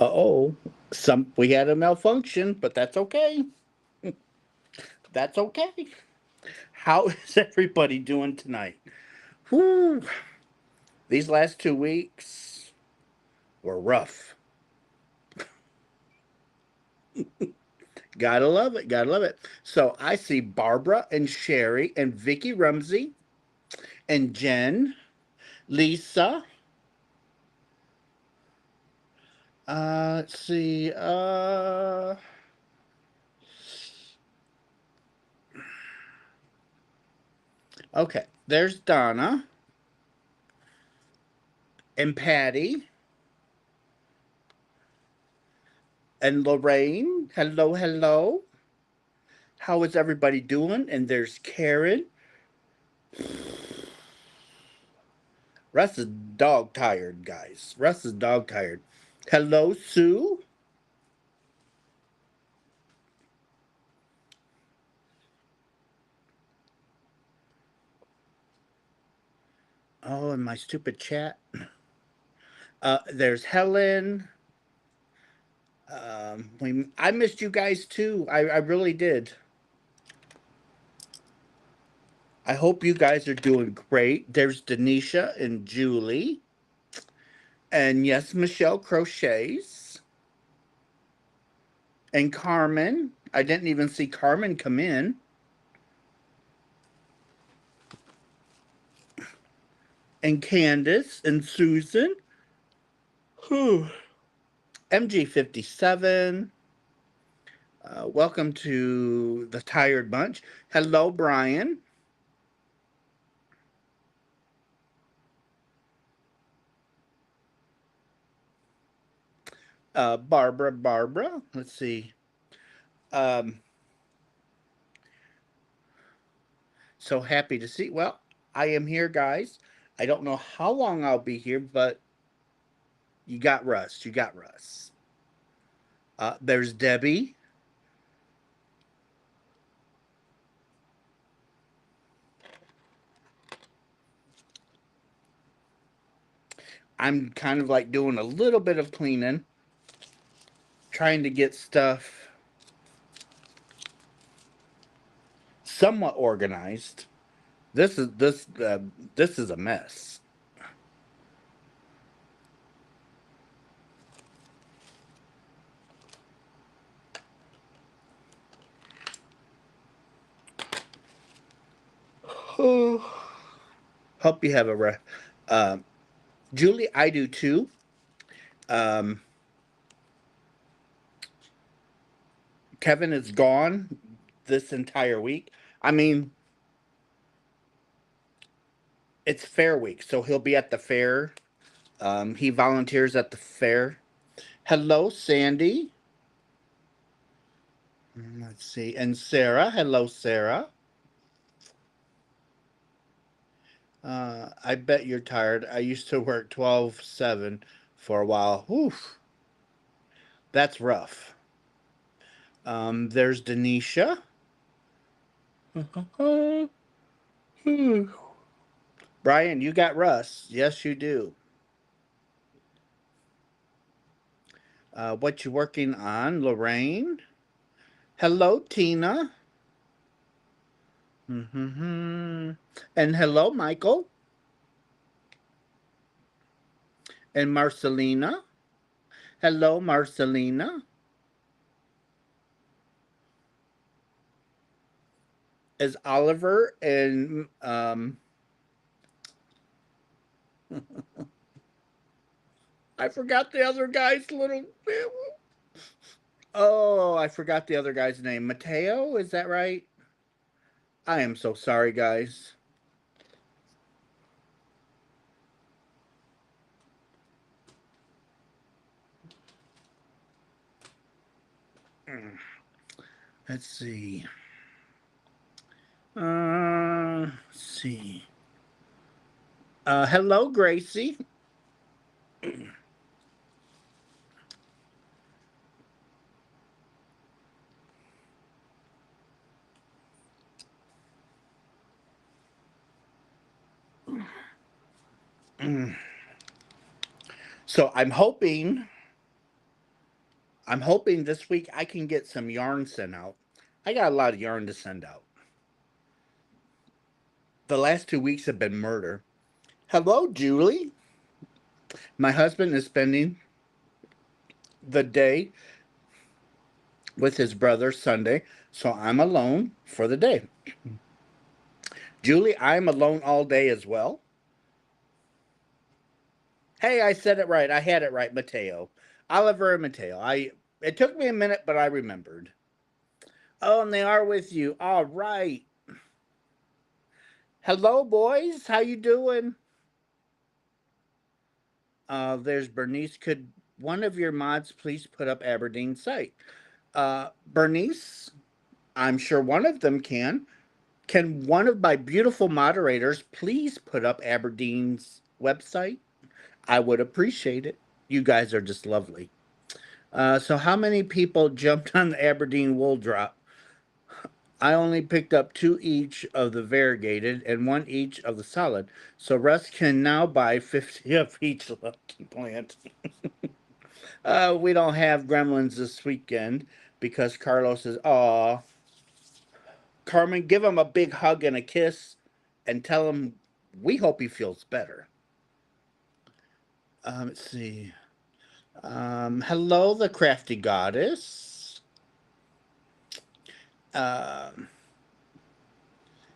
Uh-oh. We had a malfunction, but that's okay. That's okay. How is everybody doing tonight? Whew. These last 2 weeks were rough. Gotta love it. Gotta love it. So I see Barbara and Sherry and Vicky Rumsey and Jen, Lisa. Let's see. Okay. There's Donna and Patty and Lorraine. Hello, hello. How is everybody doing? And there's Karen. Russ is dog tired, guys. Russ is dog tired. Hello, Sue. Oh, and my stupid chat. There's Helen. I missed you guys too. I really did. I hope you guys are doing great. There's Denisha and Julie. And yes, Michelle crochets. And Carmen. I didn't even see Carmen come in. And Candace and Susan. Whew. MG57. Welcome to the Tired Bunch. Hello, Brian. Barbara. Let's see. Um, so happy to see. Well, I am here, guys. I don't know how long I'll be here, but you got Russ. You got Russ. There's Debbie. I'm kind of like doing a little bit of cleaning, trying to get stuff somewhat organized. This is a mess. Hope you have Julie, I do too. Um, Kevin is gone this entire week. I mean, it's fair week, so he'll be at the fair. He volunteers at the fair. Hello, Sandy. Let's see. And Sarah. Hello, Sarah. I bet you're tired. I used to work 12/7 for a while. Whew, that's rough. There's Denisha. Brian, you got Russ. Yes, you do. What you working on, Lorraine? Hello, Tina. And hello, Michael. And Marcelina. Hello, Marcelina. Is Oliver and I forgot the other guy's little. Oh, I forgot the other guy's name. Mateo, is that right? I am so sorry, guys. Let's see. Let's see. Hello, Gracie. So I'm hoping I'm hoping this week I can get some yarn sent out. I got a lot of yarn to send out. The last 2 weeks have been murder. Hello, Julie. My husband is spending the day with his brother Sunday, so I'm alone for the day. Julie, I'm alone all day as well. Hey, I said it right. I had it right, Mateo. Oliver and Mateo. It took me a minute, but I remembered. Oh, and they are with you. All right. Hello, boys. How you doing? There's Bernice. Could one of your mods please put up Aberdeen's site? Bernice, I'm sure one of them can. Can one of my beautiful moderators please put up Aberdeen's website? I would appreciate it. You guys are just lovely. So how many people jumped on the Aberdeen wool drop? I only picked up 2 each of the variegated and 1 each of the solid. So Russ can now buy 50 of each lucky plant. We don't have gremlins this weekend because Carlos is, aw. Carmen, give him a big hug and a kiss and tell him we hope he feels better. Let's see. Hello, the crafty goddess.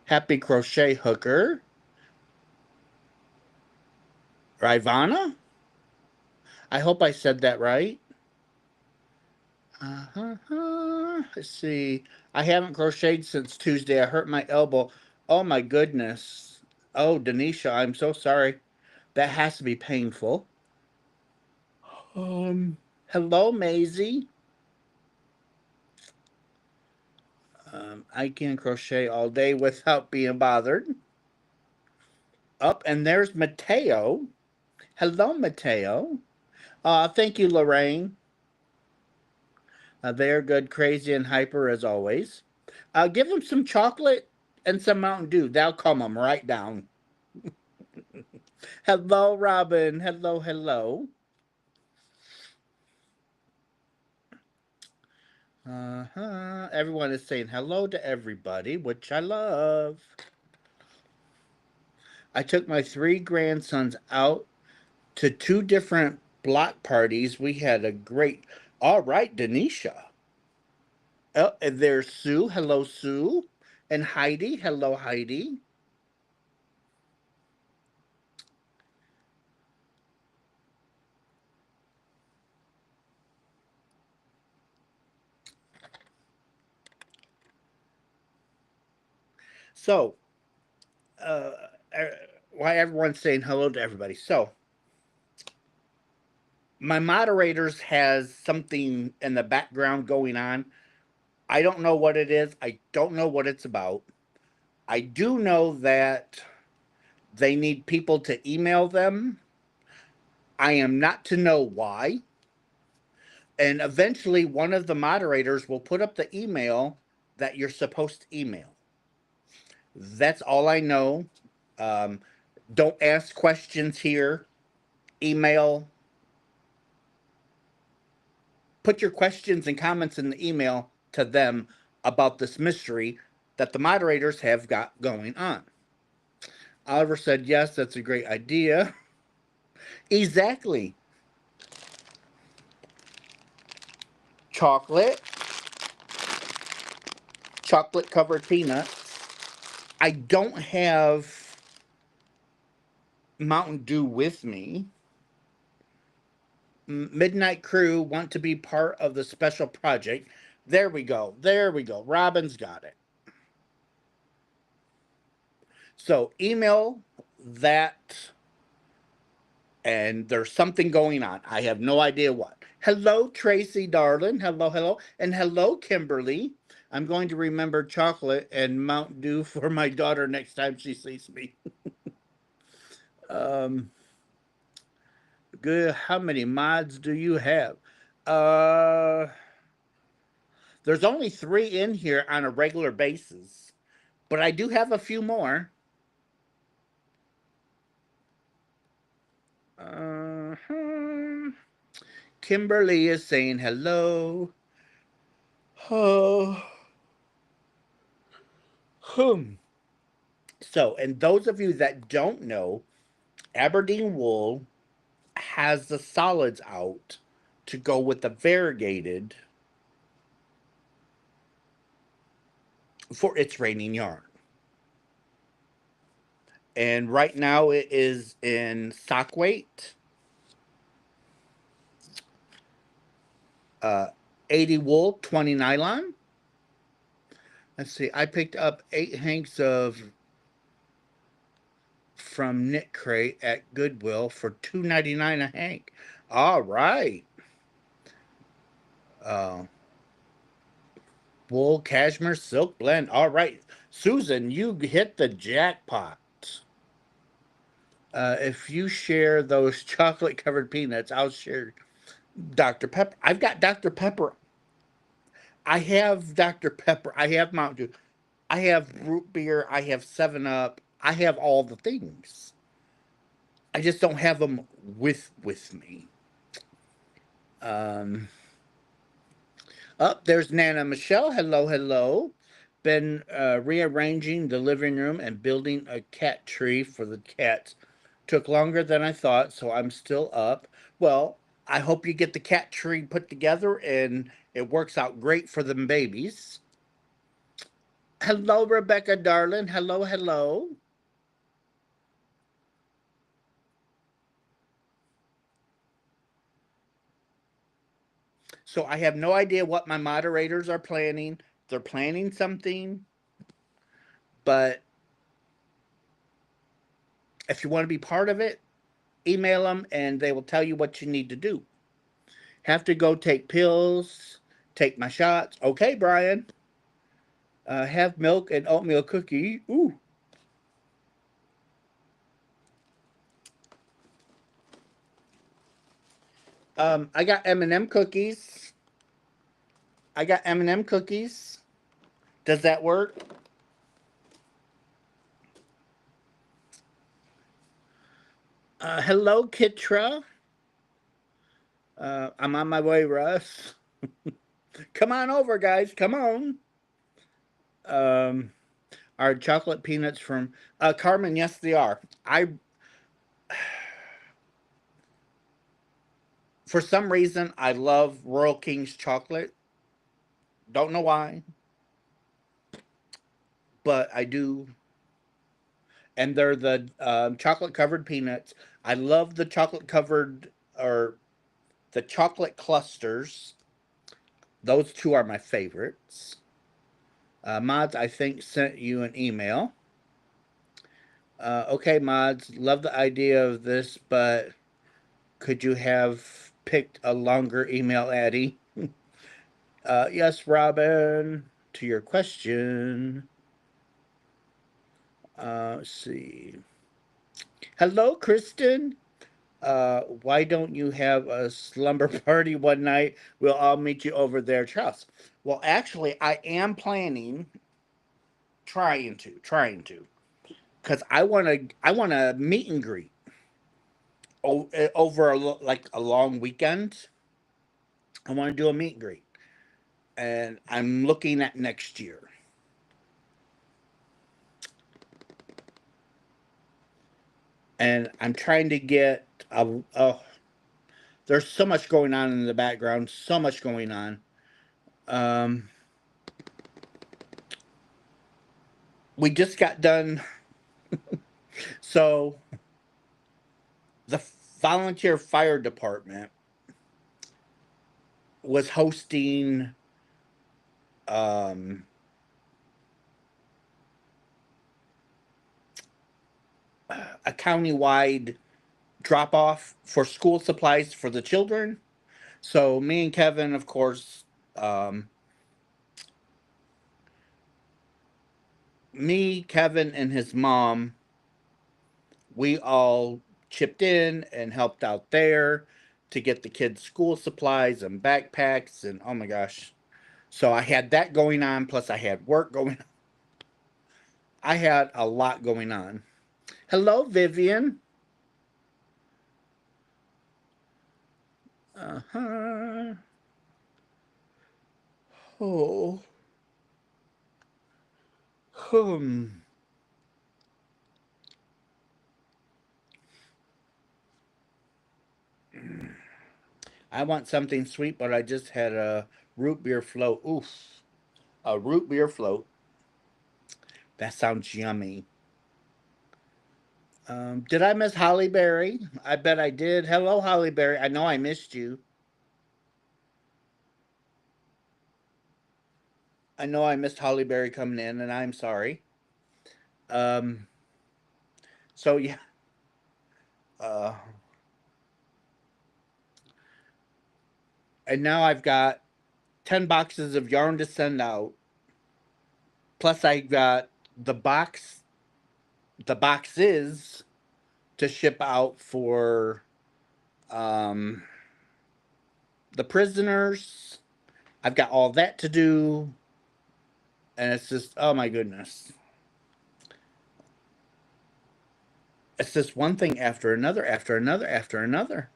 Happy crochet hooker. Rivana? I hope I said that right. Let's see. I haven't crocheted since Tuesday. I hurt my elbow. Oh my goodness. Oh, Denisha, I'm so sorry. That has to be painful. Hello, Maisie. I can crochet all day without being bothered. Up, and there's Mateo. Hello, Mateo. Thank you, Lorraine. They're good, crazy, and hyper as always. Give them some chocolate and some Mountain Dew. That'll calm them right down. Hello, Robin. Hello, hello. Everyone is saying hello to everybody, which I love. I took my 3 grandsons out to 2 different block parties. We had a great. All right, Denisha. Oh, and there's Sue. Hello, Sue. And Heidi. Hello, Heidi. So, uh, why everyone's saying hello to everybody. So, my moderators has something in the background going on. I don't know what it is. I don't know what it's about. I do know that they need people to email them. I am not to know why. And eventually, one of the moderators will put up the email that you're supposed to email. That's all I know. Um, don't ask questions here. Email. Put your questions and comments in the email to them about this mystery that the moderators have got going on. Oliver said, yes, that's a great idea. Exactly. Chocolate. Chocolate covered peanuts. I don't have Mountain Dew with me. Midnight Crew want to be part of the special project. There we go. There we go. Robin's got it. So email that, and there's something going on. I have no idea what. Hello, Tracy, darling. Hello, hello. And hello, Kimberly. I'm going to remember chocolate and Mountain Dew for my daughter next time she sees me. um, Good. How many mods do you have? Uh, there's only 3 in here on a regular basis, but I do have a few more. Uh-huh. Kimberly is saying hello. Oh. Hmm. So, and those of you that don't know, Aberdeen Wool has the solids out to go with the variegated for its raining yarn. And right now it is in sock weight, 80 wool, 20 nylon. Let's see, I picked up 8 hanks of from Knit Crate at Goodwill for $2.99 a hank. All right. Uh, Wool cashmere silk blend. All right, Susan, you hit the jackpot. If you share those chocolate covered peanuts, I'll share Dr. Pepper. I've got Dr. Pepper. I have Dr. Pepper. I have Mountain Dew. I have root beer. I have 7 Up. I have all the things. I just don't have them with me. Um, there's Nana Michelle. Hello, hello. Been rearranging the living room and building a cat tree for the cats. Took longer than I thought, so I'm still up. Well, I hope you get the cat tree put together and it works out great for them babies. Hello, Rebecca, darling. Hello, hello. So I have no idea what my moderators are planning. They're planning something, but if you want to be part of it, email them and they will tell you what you need to do. Have to go take pills, take my shots. Okay, Brian. Have milk and oatmeal cookie. Ooh. I got M&M cookies. I got M&M cookies. Does that work? Hello, Kitra. I'm on my way, Russ. Come on over, guys. Come on. Um, are chocolate peanuts from Carmen? Yes, they are. I, for some reason, I love Royal King's chocolate. Don't know why, but I do. And they're the chocolate covered peanuts. I love the chocolate covered or the chocolate clusters. Those two are my favorites. Mods, I think, sent you an email. Okay, Mods, love the idea of this, but could you have picked a longer email, Addie? Yes, Robin, to your question. Let's see. Hello, Kristen. Why don't you have a slumber party one night? We'll all meet you over there, Charles. Well, actually, I am planning, trying to, because I want to meet and greet over like a long weekend. I want to do a meet and greet, and I'm looking at next year. And I'm trying to get a there's so much going on in the background, so much going on. Um, we just got done. So the volunteer fire department was hosting um, a countywide drop off for school supplies for the children. So me and Kevin, of course, um, me, Kevin, and his mom, we all chipped in and helped out there to get the kids school supplies and backpacks and oh my gosh. So I had that going on, plus I had work going on. I had a lot going on. Hello, Vivian. Uh-huh. Oh. Hmm. I want something sweet, but I just had a root beer float. Oof. A root beer float. That sounds yummy. Did I miss Holly Berry? I bet I did. Hello, Holly Berry. I know I missed you. I know I missed Holly Berry coming in, and I'm sorry. Um, so yeah. Uh, and now I've got 10 boxes of yarn to send out. Plus, I got the the boxes to ship out for um, the prisoners. I've got all that to do, and it's just, oh my goodness. It's just one thing after another, after another, after another.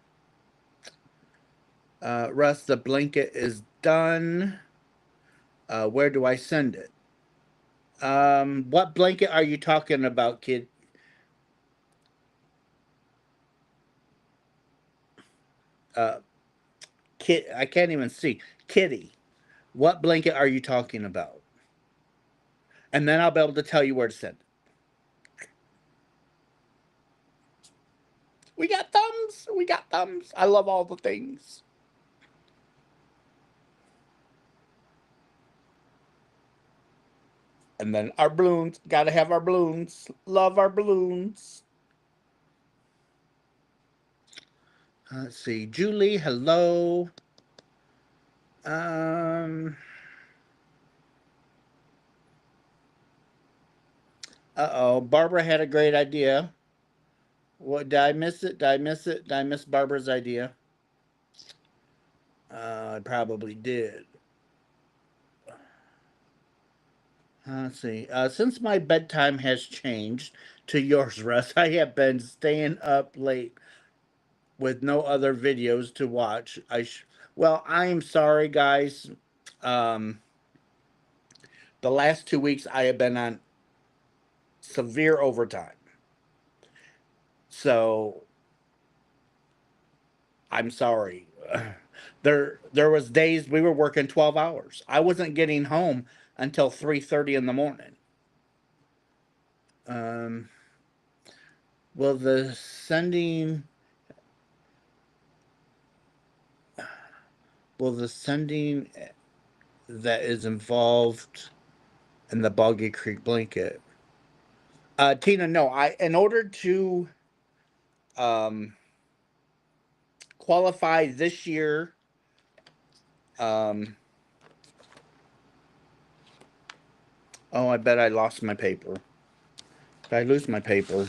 Russ, the blanket is done. Where do I send it? What blanket are you talking about, kid? Uh, kid, I can't even see. Kitty, what blanket are you talking about? And then I'll be able to tell you where to send it. We got thumbs. We got thumbs. I love all the things. And then our balloons. Gotta have our balloons. Love our balloons. Let's see. Julie, hello. Um. Uh-oh. Barbara had a great idea. What, did I miss it? Did I miss it? Did I miss Barbara's idea? I probably did. Let's see. Since my bedtime has changed to yours, Russ, I have been staying up late with no other videos to watch. Well, I'm sorry, guys. Um, the last 2 weeks I have been on severe overtime, so I'm sorry. There was days we were working 12 hours. I wasn't getting home until 3:30 in the morning. Um, will the sending will the sending that is involved in the Boggy Creek blanket? Tina, no. I in order to um, qualify this year. Um, oh, I bet I lost my paper. Did I lose my paper?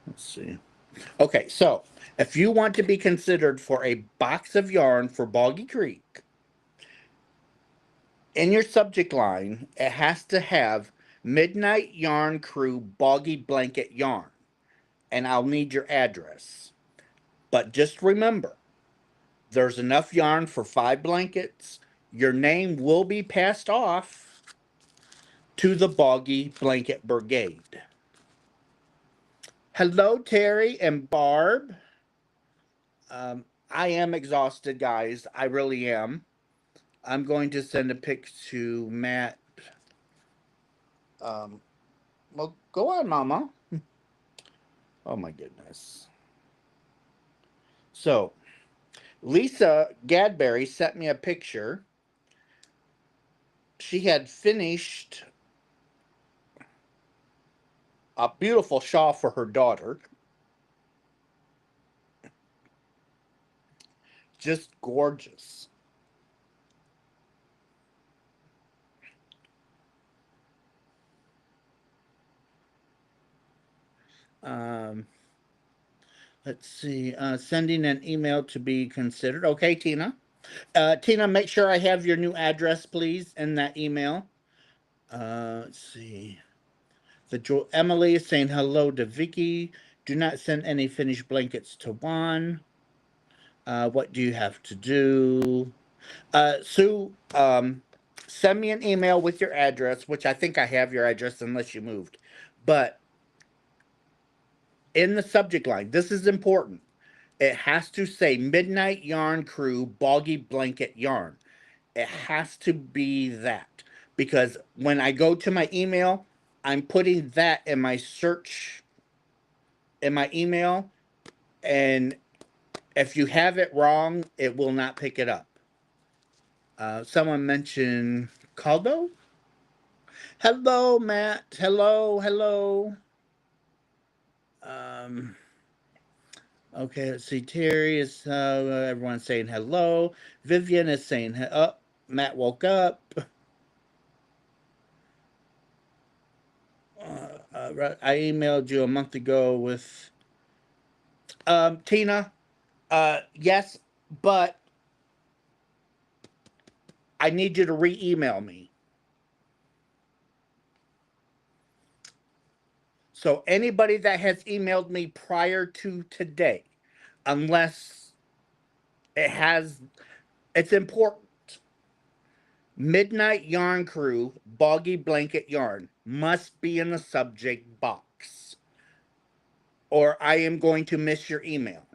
Let's see. Okay, so if you want to be considered for a box of yarn for Boggy Creek, in your subject line, it has to have Midnight Yarn Crew Boggy Blanket Yarn, and I'll need your address. But just remember, there's enough yarn for 5 blankets. Your name will be passed off to the Boggy Blanket Brigade. Hello, Terry and Barb. I am exhausted, guys. I really am. I'm going to send a pic to Matt. Um, well, go on, Mama. Oh my goodness. So, Lisa Gadberry sent me a picture. She had finished a beautiful shawl for her daughter. Just gorgeous. Um, let's see. Sending an email to be considered. Okay, Tina. Tina, make sure I have your new address, please, in that email. Let's see. Emily is saying hello to Vicky. Do not send any finished blankets to Juan. What do you have to do? Sue, send me an email with your address, which I think I have your address unless you moved. But in the subject line, this is important. It has to say Midnight Yarn Crew Boggy Blanket Yarn. It has to be that. Because when I go to my email, I'm putting that in my search in my email. And if you have it wrong, it will not pick it up. Someone mentioned Caldo. Hello, Matt. Hello, hello. Um, okay, let's see. Terry is, everyone's saying hello. Vivian is saying, oh, Matt woke up. I emailed you a month ago with, Tina. Yes, but I need you to re-email me. So anybody that has emailed me prior to today, unless it's important. Midnight Yarn Crew Boggy Blanket Yarn must be in the subject box, or I am going to miss your email.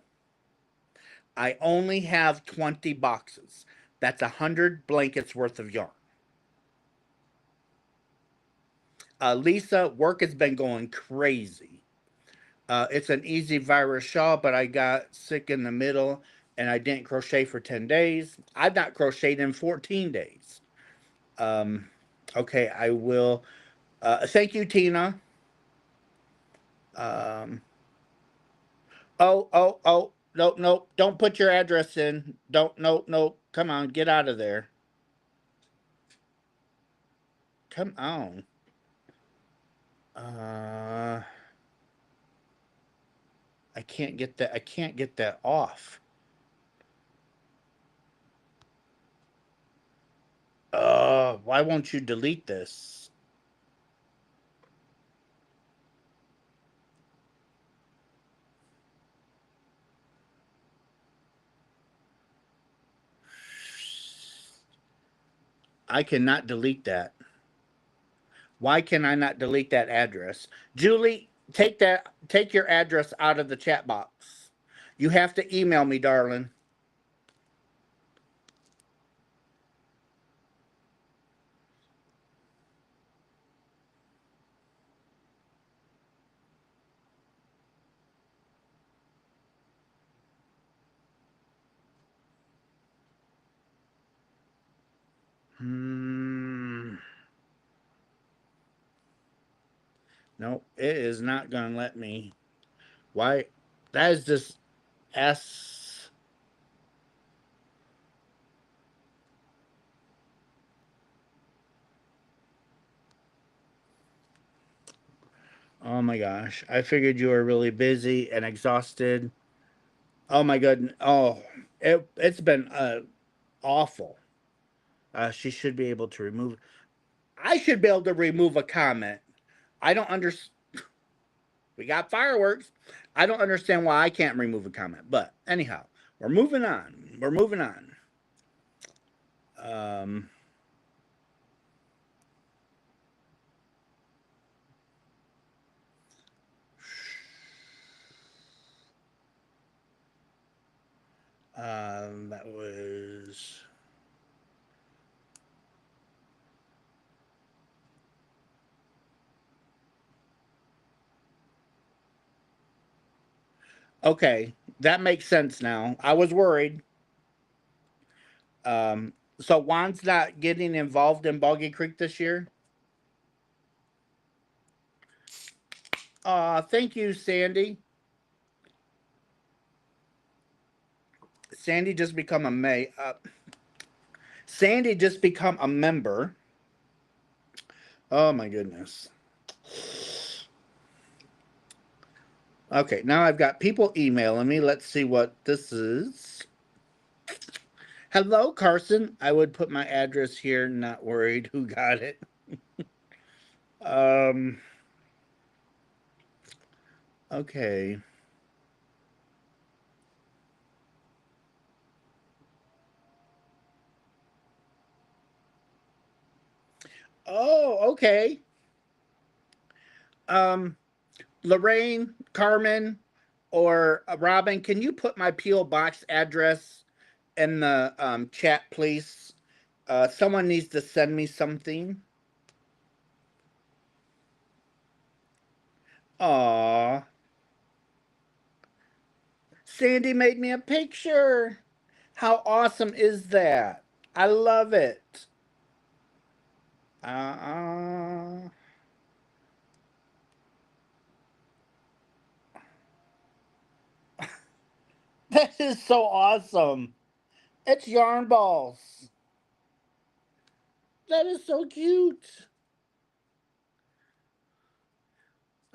I only have 20 boxes. That's 100 blankets worth of yarn. Lisa, work has been going crazy. It's an easy virus shawl, but I got sick in the middle and I didn't crochet for 10 days. I've not crocheted in 14 days. Okay, I will. Thank you, Tina. Um, oh. No. Don't put your address in. Don't, no. Come on, get out of there. Come on. I can't get that. I can't get that off. Why won't you delete this? I cannot delete that. Why can I not delete that address? Julie, take your address out of the chat box. You have to email me, darling. No, it is not going to let me. Why? That is just S. Oh my gosh. I figured you were really busy and exhausted. Oh my goodness. Oh, it's been awful. She should be able to remove. I should be able to remove a comment. I don't understand. We got fireworks. I don't understand why I can't remove a comment. But anyhow, we're moving on. We're moving on. Um, that was. Okay, that makes sense now. I was worried. So Juan's not getting involved in Boggy Creek this year? Thank you, Sandy. Sandy just become Sandy just become a member. Oh my goodness. Okay, now I've got people emailing me. Let's see what this is. Hello, Carson. I would put my address here, not worried who got it. Okay. Oh, okay. Um, Lorraine, Carmen, or Robin, can you put my P.O. box address in the chat, please? Someone needs to send me something. Aw, Sandy made me a picture. How awesome is that? I love it. Uh, that is so awesome. It's yarn balls. That is so cute.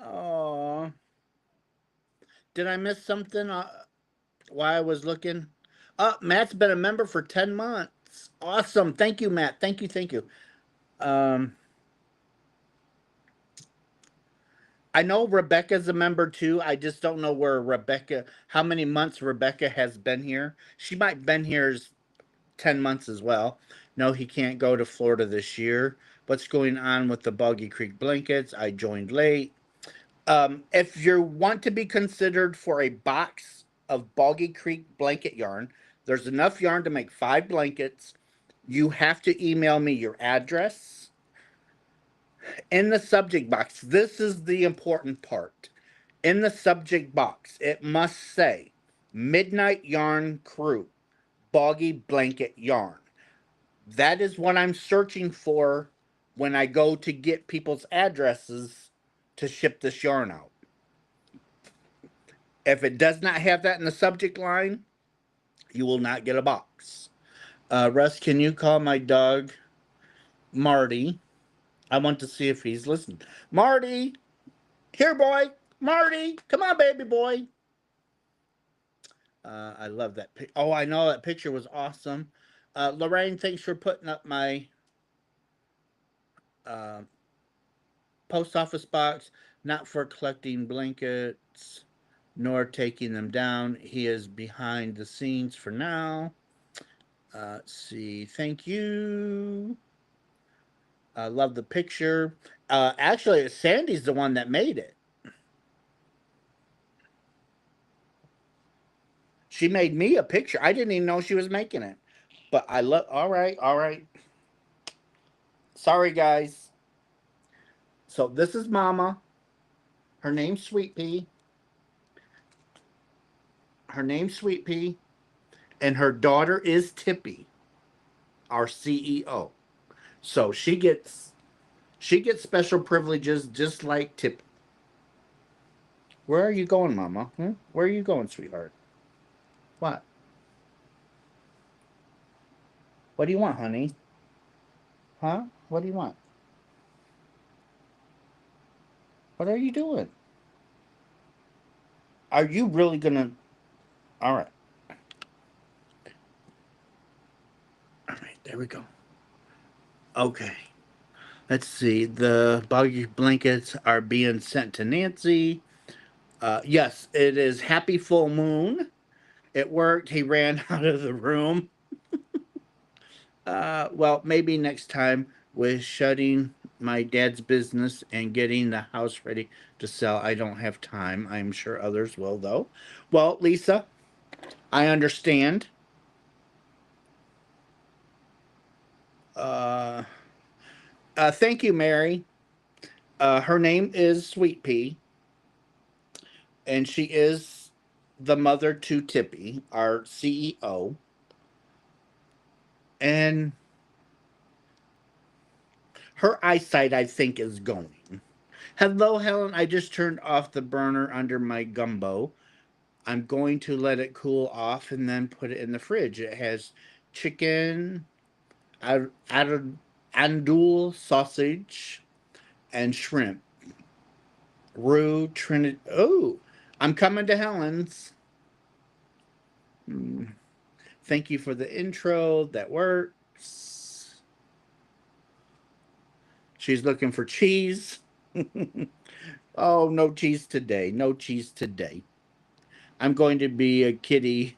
Oh, did I miss something while I was looking? Matt's been a member for 10 months. Awesome. Thank you, Matt. Thank you. Thank you. Um, I know Rebecca's a member too. I just don't know how many months Rebecca has been here. She might have been here 10 months as well. No, he can't go to Florida this year. What's going on with the Boggy Creek blankets? I joined late. If you want to be considered for a box of Boggy Creek blanket yarn, there's enough yarn to make 5 blankets. You have to email me your address in the subject box. This is the important part. In the subject box, it must say Midnight Yarn Crew Boggy Blanket Yarn. That is what I'm searching for when I go to get people's addresses to ship this yarn out. If it does not have that in the subject line, you will not get a box. Russ, can you call my dog Marty? I want to see if he's listening. Marty, here, boy. Marty, come on, baby boy. I love that. Oh, I know that picture was awesome. Lorraine, thanks for putting up my uh, post office box. Not for collecting blankets nor taking them down. He is behind the scenes for now. Let's see. Thank you. I love the picture. Actually, Sandy's the one that made it. She made me a picture. I didn't even know she was making it. But I love. All right, all right. Sorry, guys. So this is Mama. Her name's Sweet Pea. Her name's Sweet Pea, and her daughter is Tippy, our CEO. So she gets special privileges just like Tippy. Where are you going, Mama? Hmm? Where are you going, sweetheart? What? What do you want, honey? Huh? What do you want? What are you doing? Are you really gonna? All right, all right. There we go. Okay. Let's see. The boggy blankets are being sent to Nancy. Yes, it is happy full moon. It worked. He ran out of the room. Well, maybe next time with shutting my dad's business and getting the house ready to sell. I don't have time. I'm sure others will, though. Well, Lisa, I understand. Uh, thank you, Mary. Her name is Sweet Pea, and she is the mother to Tippy, our CEO. And her eyesight, I think, is going. Hello, Helen. I just turned off the burner under my gumbo. I'm going to let it cool off and then put it in the fridge. It has chicken, andouille sausage, and shrimp. Rue Trinity. Oh, I'm coming to Helen's. Hmm. Thank you for the intro. That works. She's looking for cheese. Oh, no cheese today. No cheese today. I'm going to be a kitty.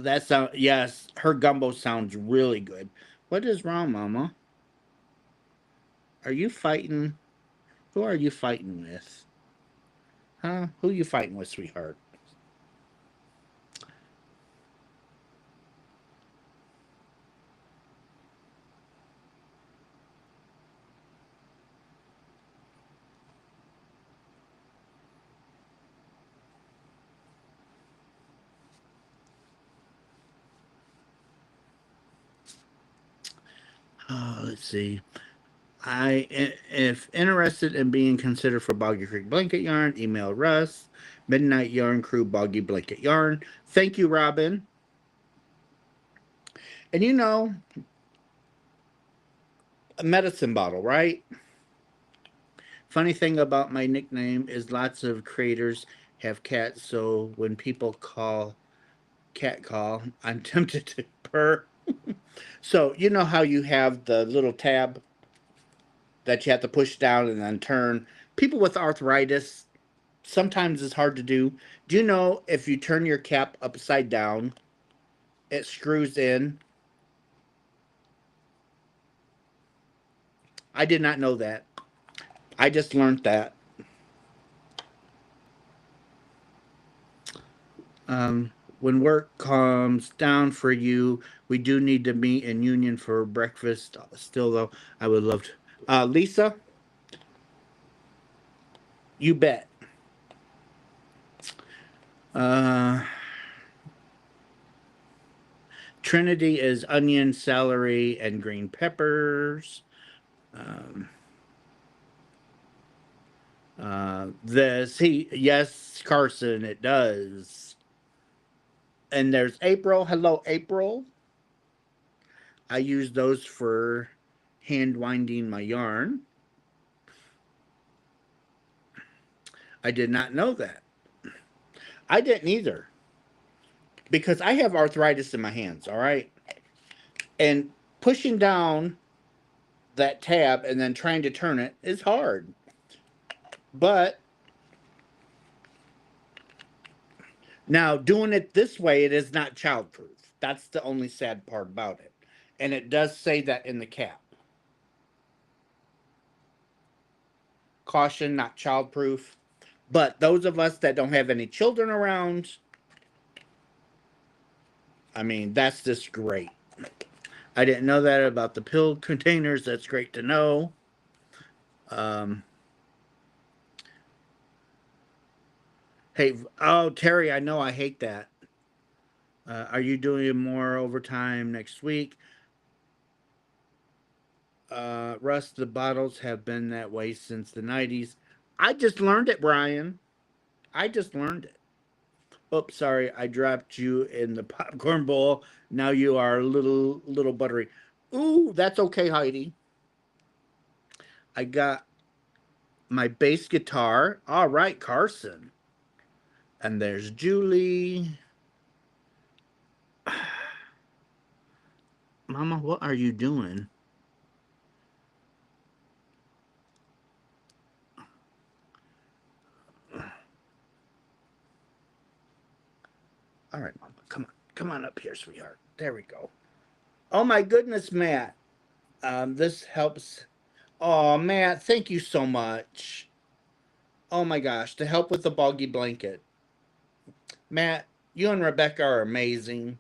That sound yes, her gumbo sounds really good. What is wrong, Mama? Are you fighting? Who are you fighting with? Huh? Who you fighting with, sweetheart? Let's see. If interested in being considered for Boggy Creek Blanket Yarn, email Russ, Midnight Yarn Crew, Boggy Blanket Yarn. Thank you, Robin. And you know, a medicine bottle, right? Funny thing about my nickname is lots of creators have cats, so when people call cat call, I'm tempted to purr. So you know how you have the little tab that you have to push down and then turn. People with arthritis sometimes it's hard to do. Do you know if you turn your cap upside down, it screws in? I did not know that. I just learned that. When work comes down for you, we do need to meet in Union for breakfast. Still, though, I would love to. Lisa, you bet. Uh, Trinity is onion, celery, and green peppers. Um, yes, Carson, it does. And there's April. Hello, April. I use those for hand winding my yarn. I did not know that. I didn't either because I have arthritis in my hands, all right? And pushing down that tab and then trying to turn it is hard. But now doing it this way, it is not childproof. That's the only sad part about it. And it does say that in the cap. Caution, not childproof. But those of us that don't have any children around, I mean, that's just great. I didn't know that about the pill containers. That's great to know. Um, hey, oh, Terry, I know I hate that. Are you doing more overtime next week? Russ, the bottles have been that way since the 90s. I just learned it, Brian. I just learned it. Oops, sorry, I dropped you in the popcorn bowl. Now you are little buttery. Ooh, that's okay, Heidi. I got my bass guitar. All right, Carson. And there's Julie. Mama, what are you doing? All right, Mama, come on. Come on up here, sweetheart. There we go. Oh my goodness, Matt. This helps. Oh, Matt, thank you so much. Oh my gosh, to help with the boggy blanket. Matt, you and Rebecca are amazing.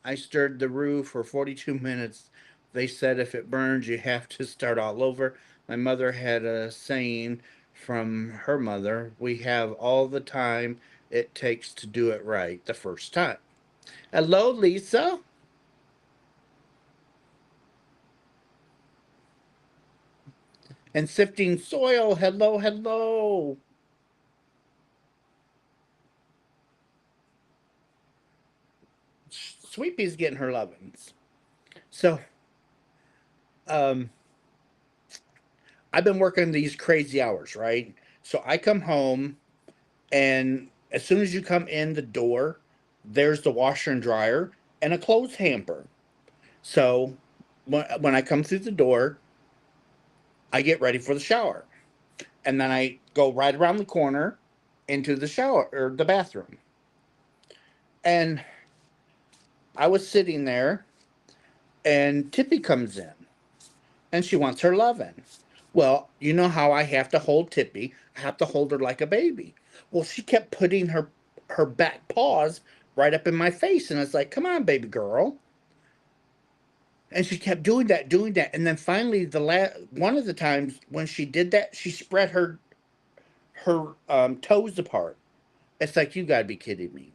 I stirred the roux for 42 minutes. They said if it burns, you have to start all over. My mother had a saying from her mother, we have all the time it takes to do it right the first time. Hello, Lisa. And sifting soil. Hello, hello. Sweet Pea's getting her lovins. So, um, I've been working these crazy hours, right? So I come home, and as soon as you come in the door, there's the washer and dryer and a clothes hamper. So when I come through the door, I get ready for the shower. And then I go right around the corner into the shower or the bathroom. And I was sitting there, and Tippy comes in, and she wants her lovin'. Well, you know how I have to hold Tippy. I have to hold her like a baby. Well, she kept putting her back paws right up in my face, and it's like, come on, baby girl. And she kept doing that, and then finally, one of the times when she did that, she spread her toes apart. It's like, you gotta be kidding me.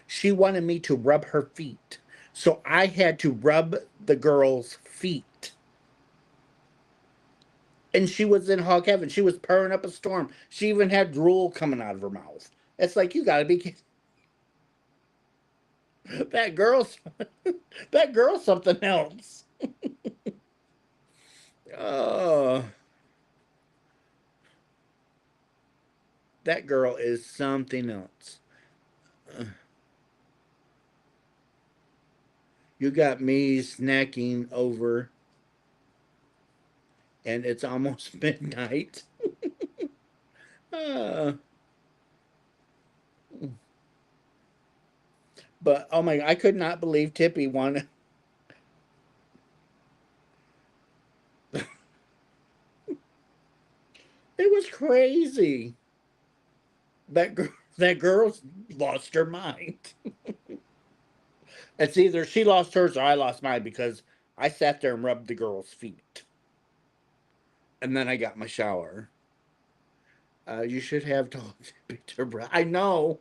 She wanted me to rub her feet, so I had to rub the girl's feet. And she was in hog heaven. She was purring up a storm. She even had drool coming out of her mouth. It's like, you gotta be kidding. That girl's that girl's something else. Oh, that girl is something else. You got me snacking over, and it's almost midnight. Uh, but oh my! I could not believe Tippy wanted. It was crazy. That girl's lost her mind. It's either she lost hers or I lost mine because I sat there and rubbed the girl's feet, and then I got my shower. You should have told Tippy to rub. I know.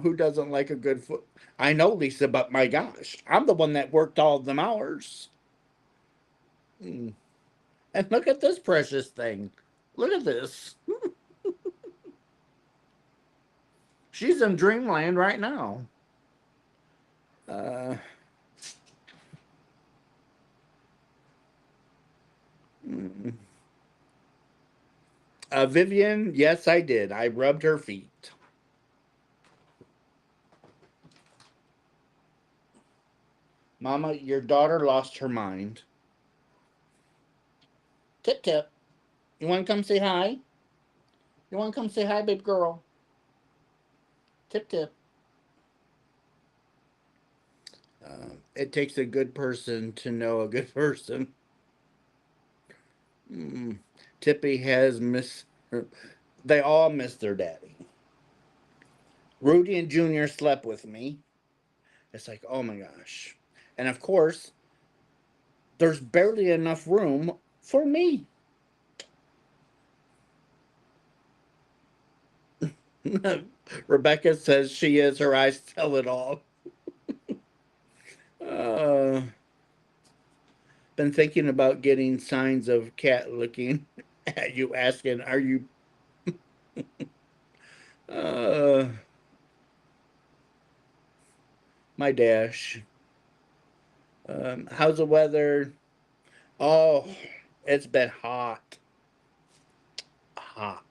Who doesn't like a good foot? I know, Lisa, but my gosh, I'm the one that worked all of them hours. Mm. And look at this precious thing. Look at this. She's in dreamland right now. Uh, mm. Vivian, yes, I did. I rubbed her feet. Mama, your daughter lost her mind. Tip tip. You want to come say hi? You want to come say hi, babe girl? Tip tip. It takes a good person to know a good person. Mm. Tippy has miss. They all miss their daddy. Rudy and Junior slept with me. It's like, oh my gosh. And of course, there's barely enough room for me. Rebecca says she is. Her eyes tell it all. Uh, been thinking about getting signs of cat looking at you, asking, "Are you?" Uh, my dash. How's the weather? Oh, it's been hot, hot.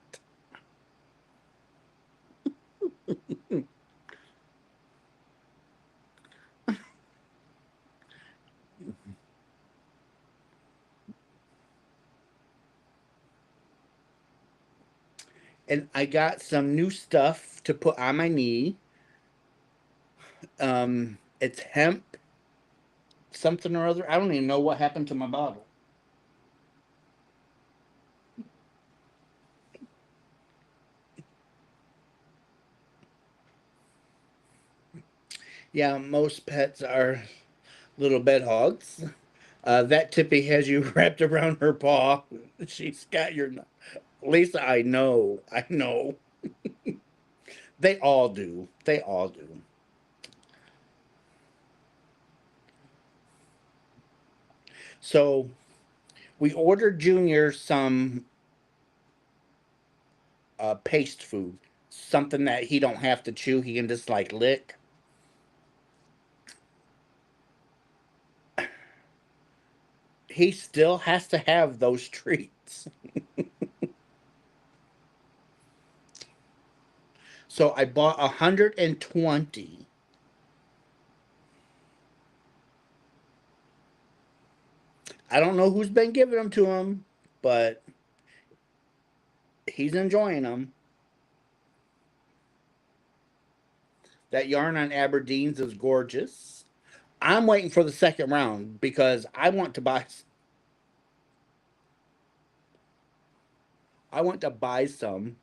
And I got some new stuff to put on my knee. It's hemp something or other. I don't even know what happened to my bottle. Yeah, most pets are little bed hogs. That Tippy has you wrapped around her paw. She's got your. Lisa, I know. I know. They all do. They all do. So we ordered Junior some paste food, something that he don't have to chew. He can just like lick. He still has to have those treats. So I bought 120. I don't know who's been giving them to him, but he's enjoying them. That yarn on Aberdeen's is gorgeous. I'm waiting for the second round because I want to buy some,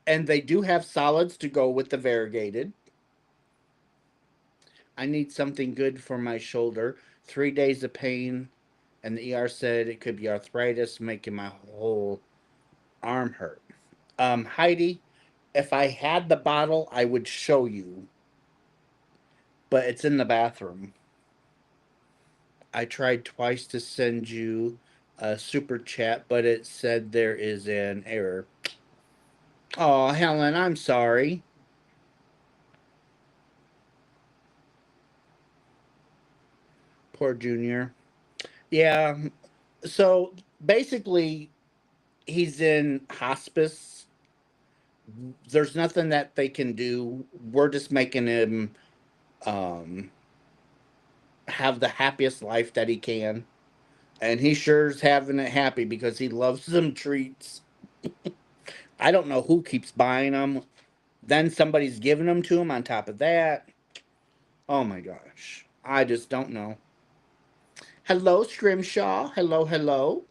and they do have solids to go with the variegated. I need something good for my shoulder. 3 days of pain, and the ER said it could be arthritis, making my whole arm hurt. Heidi, if I had the bottle, I would show you, but it's in the bathroom. I tried twice to send you a super chat, but it said there is an error. Oh, Helen, I'm sorry. Poor Junior. Yeah. So basically, he's in hospice. There's nothing that they can do. We're just making him um, have the happiest life that he can. And he sure's having it happy because he loves them treats. I don't know who keeps buying them. Then somebody's giving them to him on top of that. Oh my gosh. I just don't know. Hello, Scrimshaw. Hello, hello.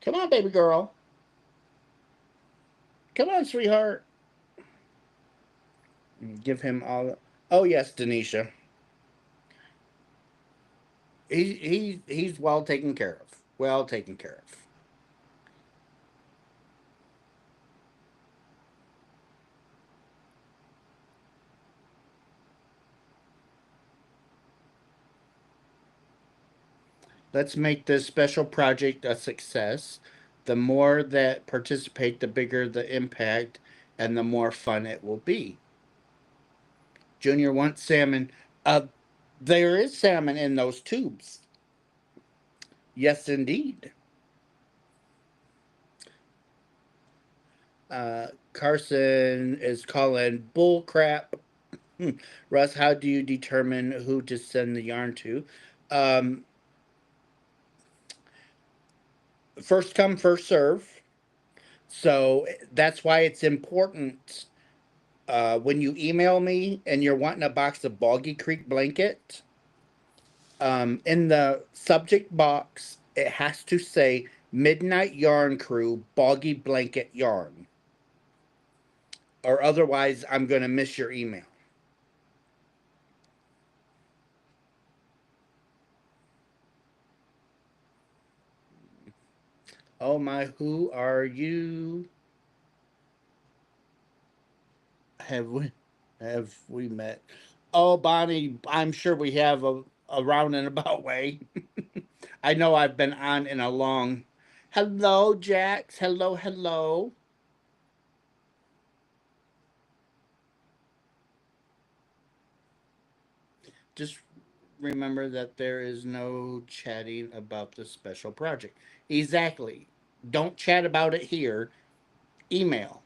Come on, baby girl. Come on, sweetheart. Give him all. Oh yes, Denisha. He's well taken care of. Well taken care of. Let's make this special project a success. The more that participate, the bigger the impact, and the more fun it will be. Junior wants salmon. Uh, there is salmon in those tubes. Yes, indeed. Carson is calling bull crap. Russ, how do you determine who to send the yarn to? Um, First come, first serve. So that's why it's important when you email me and you're wanting a box of Boggy Creek blanket, in the subject box, it has to say Midnight Yarn Crew Boggy Blanket Yarn, or otherwise, I'm going to miss your email. Oh my, who are you? Have we have we met? Oh, Bonnie, I'm sure we have a roundabout way. I know I've been on in a long. Hello, Jax. Hello, hello. Just remember that there is no chatting about the special project. Exactly. Don't chat about it here. Email.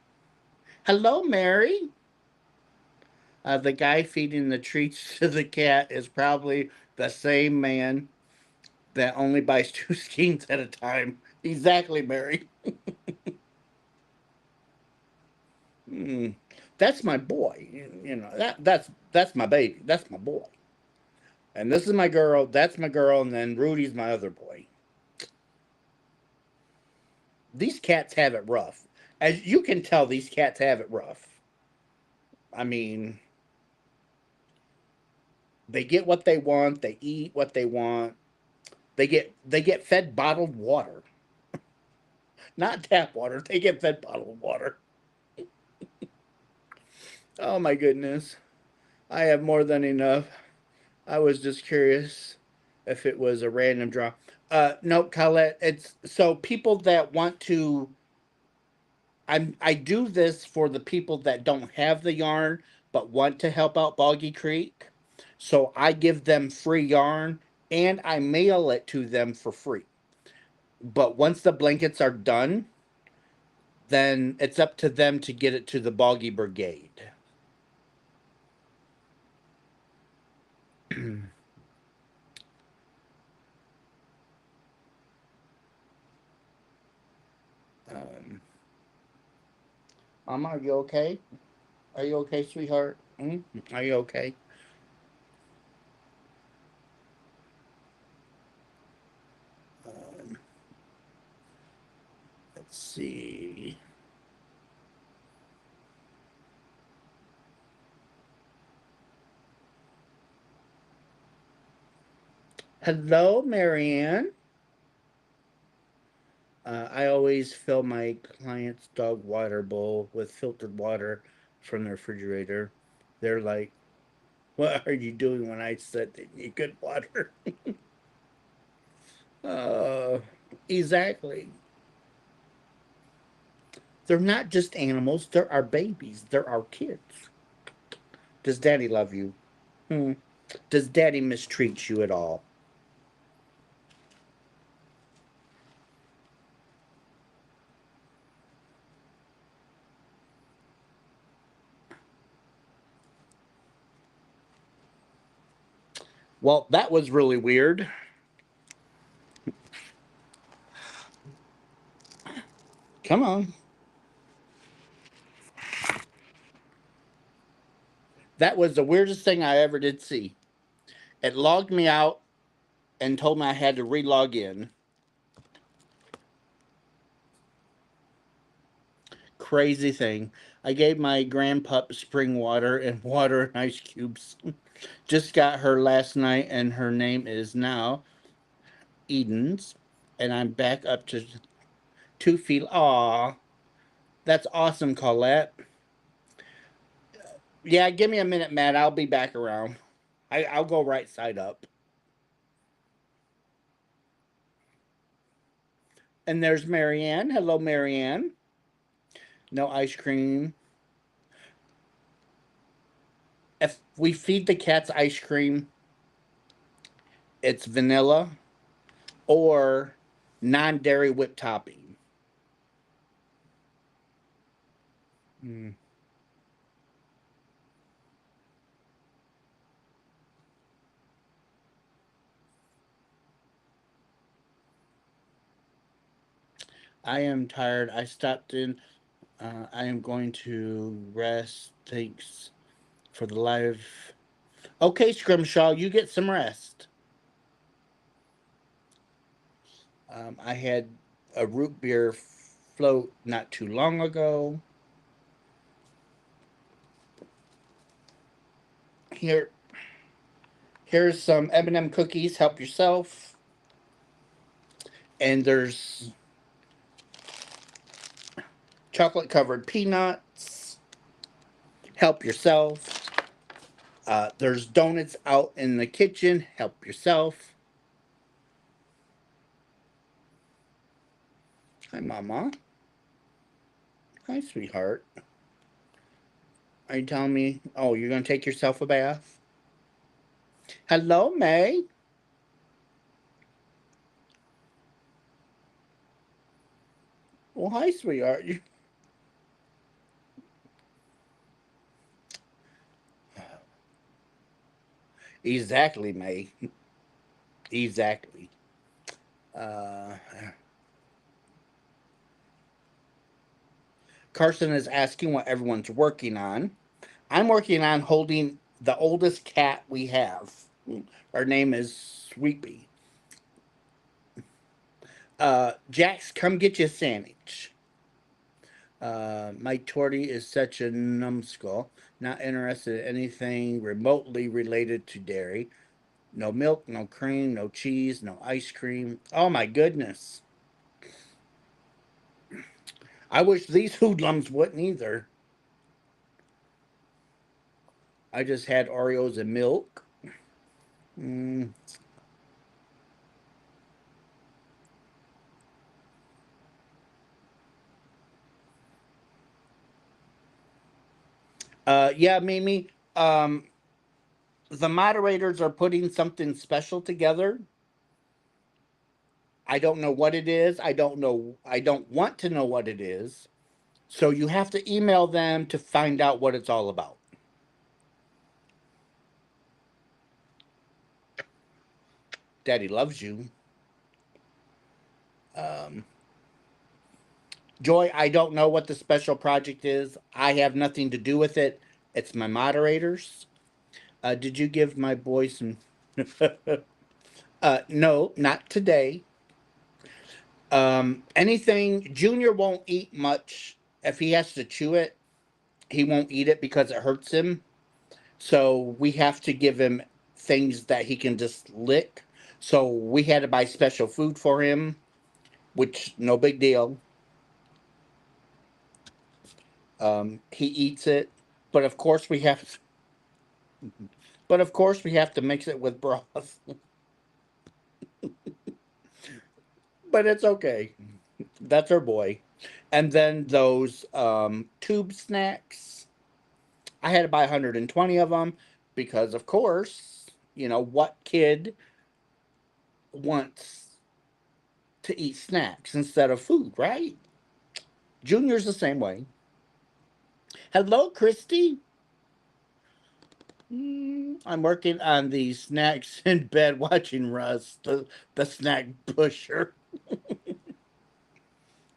Hello, Mary. The guy feeding the treats to the cat is probably the same man that only buys two skeins at a time. Exactly, Mary. Mm, that's my boy. You know that's my baby. That's my boy. And this is my girl. That's my girl. And then Rudy's my other boy. These cats have it rough. As you can tell, these cats have it rough. I mean, they get what they want. They eat what they want. They get fed bottled water, not tap water. They get fed bottled water. Oh my goodness. I have more than enough. I was just curious if it was a random draw. No, Colette. It's so people that want to. I do this for the people that don't have the yarn but want to help out Boggy Creek. So I give them free yarn and I mail it to them for free. But once the blankets are done, then it's up to them to get it to the Boggy Brigade. um, Mama, are you okay? Are you okay, sweetheart? Are you okay? Um, let's see. Hello, Marianne. I always fill my client's dog water bowl with filtered water from the refrigerator. They're like, "What are you doing when I said they need good water?" uh, exactly. They're not just animals, they're our babies, they're our kids. Does daddy love you? Hmm. Does daddy mistreat you at all? Well, that was really weird. Come on. That was the weirdest thing I ever did see. It logged me out and told me I had to re-log in. Crazy thing. I gave my grandpup spring water and water and ice cubes. Just got her last night, and her name is now Eden's. And I'm back up to 2 feet. Aw, that's awesome, Colette. Yeah, give me a minute, Matt. I'll be back around. I'll go right side up. And there's Marianne. Hello, Marianne. No ice cream. If we feed the cats ice cream, it's vanilla or non dairy whipped topping. Mm. I am tired. I stopped in. I am going to rest. Thanks for the live. Okay, Scrimshaw, you get some rest. I had a root beer float not too long ago. Here, here's some M&M cookies. Help yourself. And there's chocolate covered peanuts. Help yourself. There's donuts out in the kitchen. Help yourself. Hi, Mama. Hi, sweetheart. Are you telling me? Oh, you're gonna take yourself a bath? Hello, May. Well, hi, sweetheart. Exactly, May. Exactly. Uh, Carson is asking what everyone's working on. I'm working on holding the oldest cat we have. Her name is Sweepy. Jax, come get you a sandwich. My Torty is such a numbskull, not interested in anything remotely related to dairy. No milk, no cream, no cheese, no ice cream. Oh my goodness. I wish these hoodlums wouldn't either. I just had Oreos and milk. Mm, Yeah, Mimi. The moderators are putting something special together. I don't know what it is. I don't know. I don't want to know what it is. So you have to email them to find out what it's all about. Daddy loves you. Um, Joy, I don't know what the special project is. I have nothing to do with it. It's my moderators. Did you give my boy some? No, not today. Anything Junior won't eat much. If he has to chew it, he won't eat it because it hurts him. So we have to give him things that he can just lick. So we had to buy special food for him, which no big deal. He eats it, but of course we have. But of course we have to mix it with broth. But it's okay. That's our boy. And then those tube snacks. I had to buy 120 of them because, of course, what kid wants to eat snacks instead of food, right? Junior's the same way. Hello, Christy. I'm working on the snacks in bed watching Russ, the snack pusher.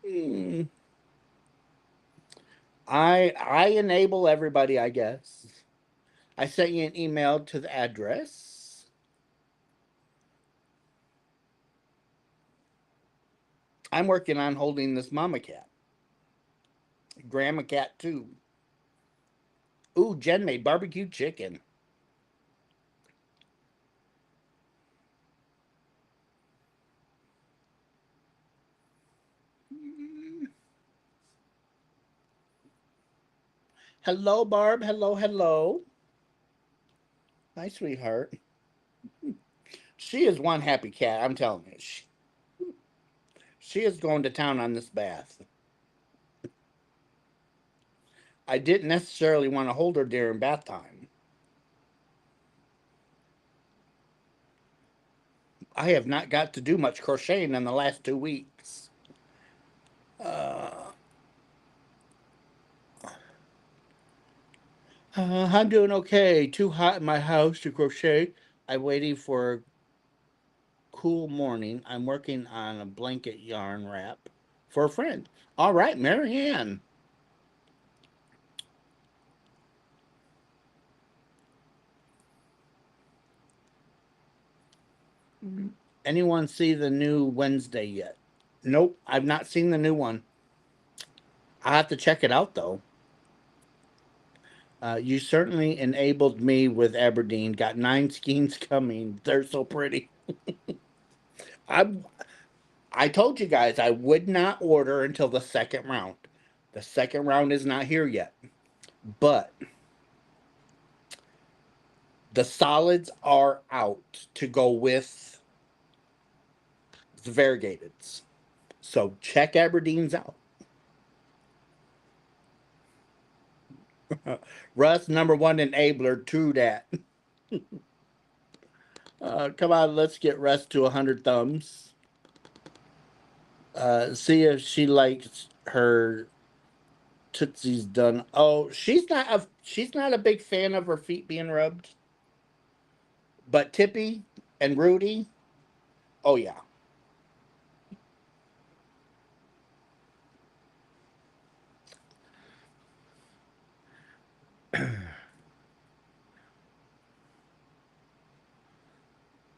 Mm, I enable everybody, I guess. I sent you an email to the address. I'm working on holding this mama cat, grandma cat too. Ooh, Jen made barbecue chicken. Mm. Hello, Barb. Hello, hello. Hi, sweetheart. She is one happy cat. I'm telling you. She is going to town on this bath. I didn't necessarily want to hold her during bath time. I have not got to do much crocheting in the last 2 weeks. Uh, I'm doing okay. Too hot in my house to crochet. I'm waiting for a cool morning. I'm working on a blanket yarn wrap for a friend. All right, Marianne. Anyone see the new Wednesday yet? Nope, I've not seen the new one. I have to check it out though. You certainly enabled me with Aberdeene. Got 9 skeins coming. They're so pretty. I I told you guys I would not order until the second round. The second round is not here yet, but the solids are out to go with the variegateds. So check Aberdeen's out. Russ, number one enabler, true that. Come on, let's get Russ to 100 thumbs. See if she likes her tootsies done. Oh, she's not a big fan of her feet being rubbed. But Tippy and Rudy, oh yeah.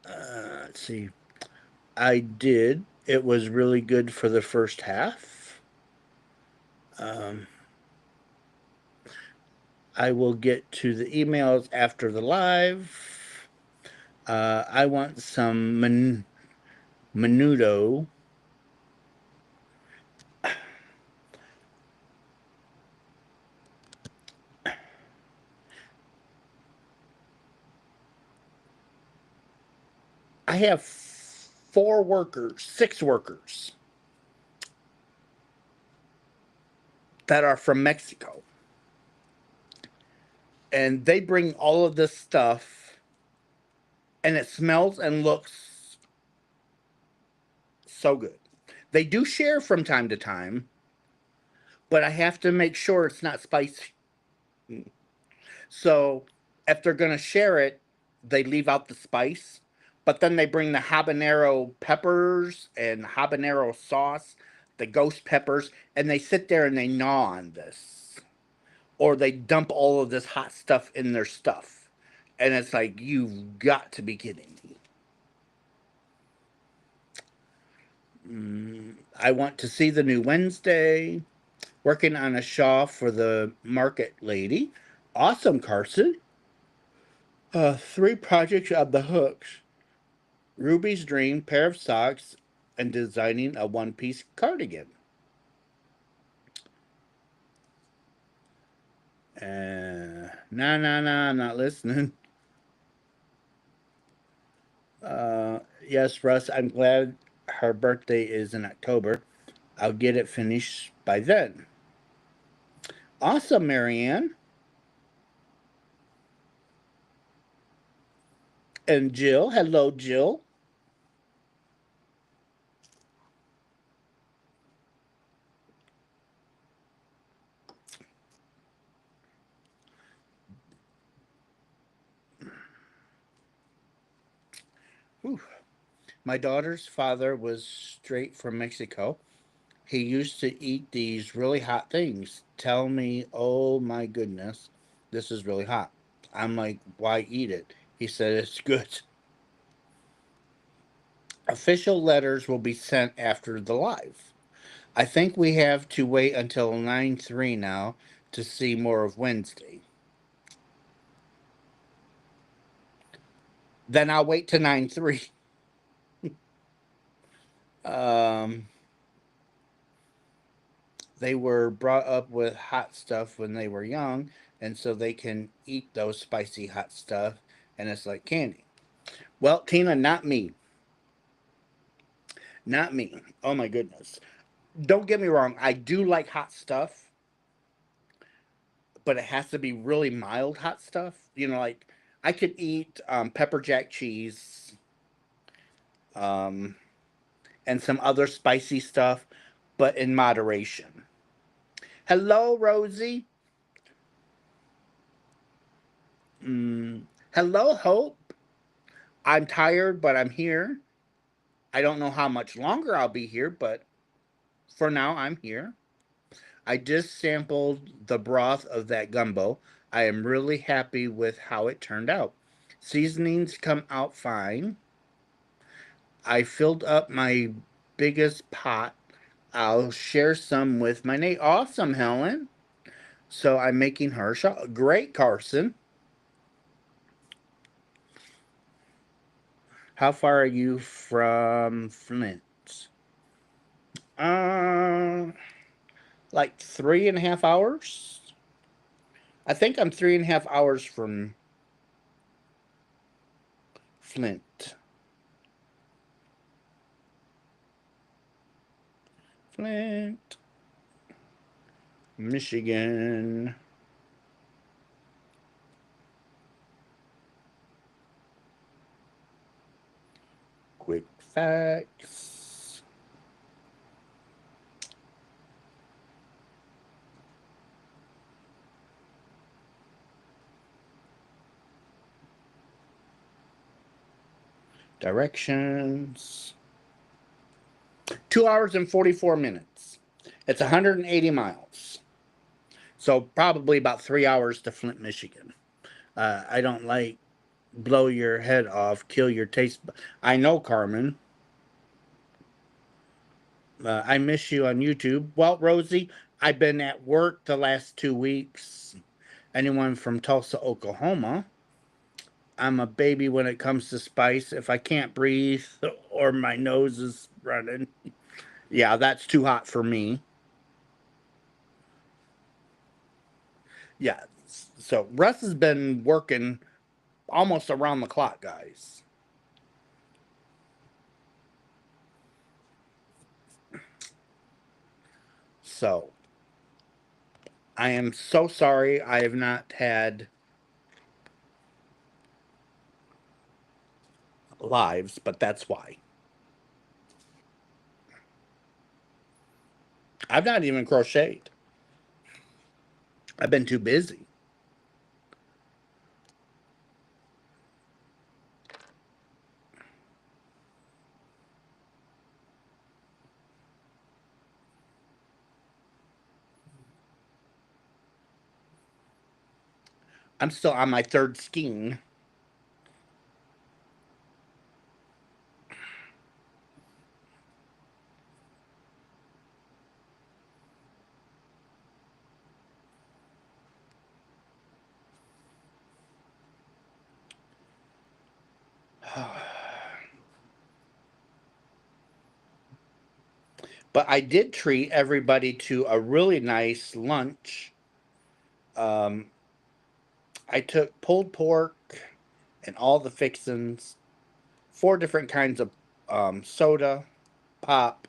Let's see. I did. It was really good for the first half. Um, I will get to the emails after the live. I want some menudo. I have 4 workers, 6 workers that are from Mexico. And they bring all of this stuff, and it smells and looks so good. They do share from time to time, but I have to make sure it's not spicy. So if they're going to share it, they leave out the spice, but then they bring the habanero peppers and habanero sauce, the ghost peppers, and they sit there and they gnaw on this. Or they dump all of this hot stuff in their stuff. And it's like, you've got to be kidding me. I want to see the new Wednesday. Working on a shawl for the market lady. Awesome, Carson. Three projects on the hooks. Ruby's dream, pair of socks, and designing a one-piece cardigan. I'm not listening. Yes, Russ, I'm glad her birthday is in October. I'll get it finished by then. Awesome, Marianne. And Jill. Hello, Jill. Whew. My daughter's father was straight from Mexico. He used to eat these really hot things. Tell me, oh my goodness, this is really hot. I'm like, why eat it? He said, it's good. Official letters will be sent after the live. I think we have to wait until 9/3 now to see more of Wednesday. Then I'll wait to 9/3. Um, they were brought up with hot stuff when they were young, and so they can eat those spicy hot stuff, and it's like candy. Well, Tina, not me. Not me. Oh my goodness. Don't get me wrong, I do like hot stuff, but it has to be really mild hot stuff. Like I could eat pepper jack cheese, um, and some other spicy stuff, but in moderation. Hello, Rosie. Hello, Hope. I'm tired, but I'm here. I don't know how much longer I'll be here, but for now, I'm here. I just sampled the broth of that gumbo. I am really happy with how it turned out. Seasonings come out fine. I filled up my biggest pot. I'll share some with my Nate. Awesome, Helen. So I'm making her shot. Great, Carson. How far are you from Flint? Uh, like 3.5 hours. I think I'm 3.5 hours from Flint. Flint, Michigan. Quick facts. Directions. 2 hours and 44 minutes. It's 180 miles. So probably about 3 hours to Flint, Michigan. I don't like blow your head off, kill your taste. I know, Carmen. I miss you on YouTube. Well, Rosie, I've been at work the last 2 weeks. Anyone from Tulsa, Oklahoma? I'm a baby when it comes to spice. If I can't breathe or my nose is running, yeah, that's too hot for me. Yeah. So Russ has been working almost around the clock, guys. So I am so sorry I have not had lives, but that's why. I've not even crocheted. I've been too busy. I'm still on my third skein. But I did treat everybody to a really nice lunch. Um, I took pulled pork and all the fixins, four different kinds of soda, pop.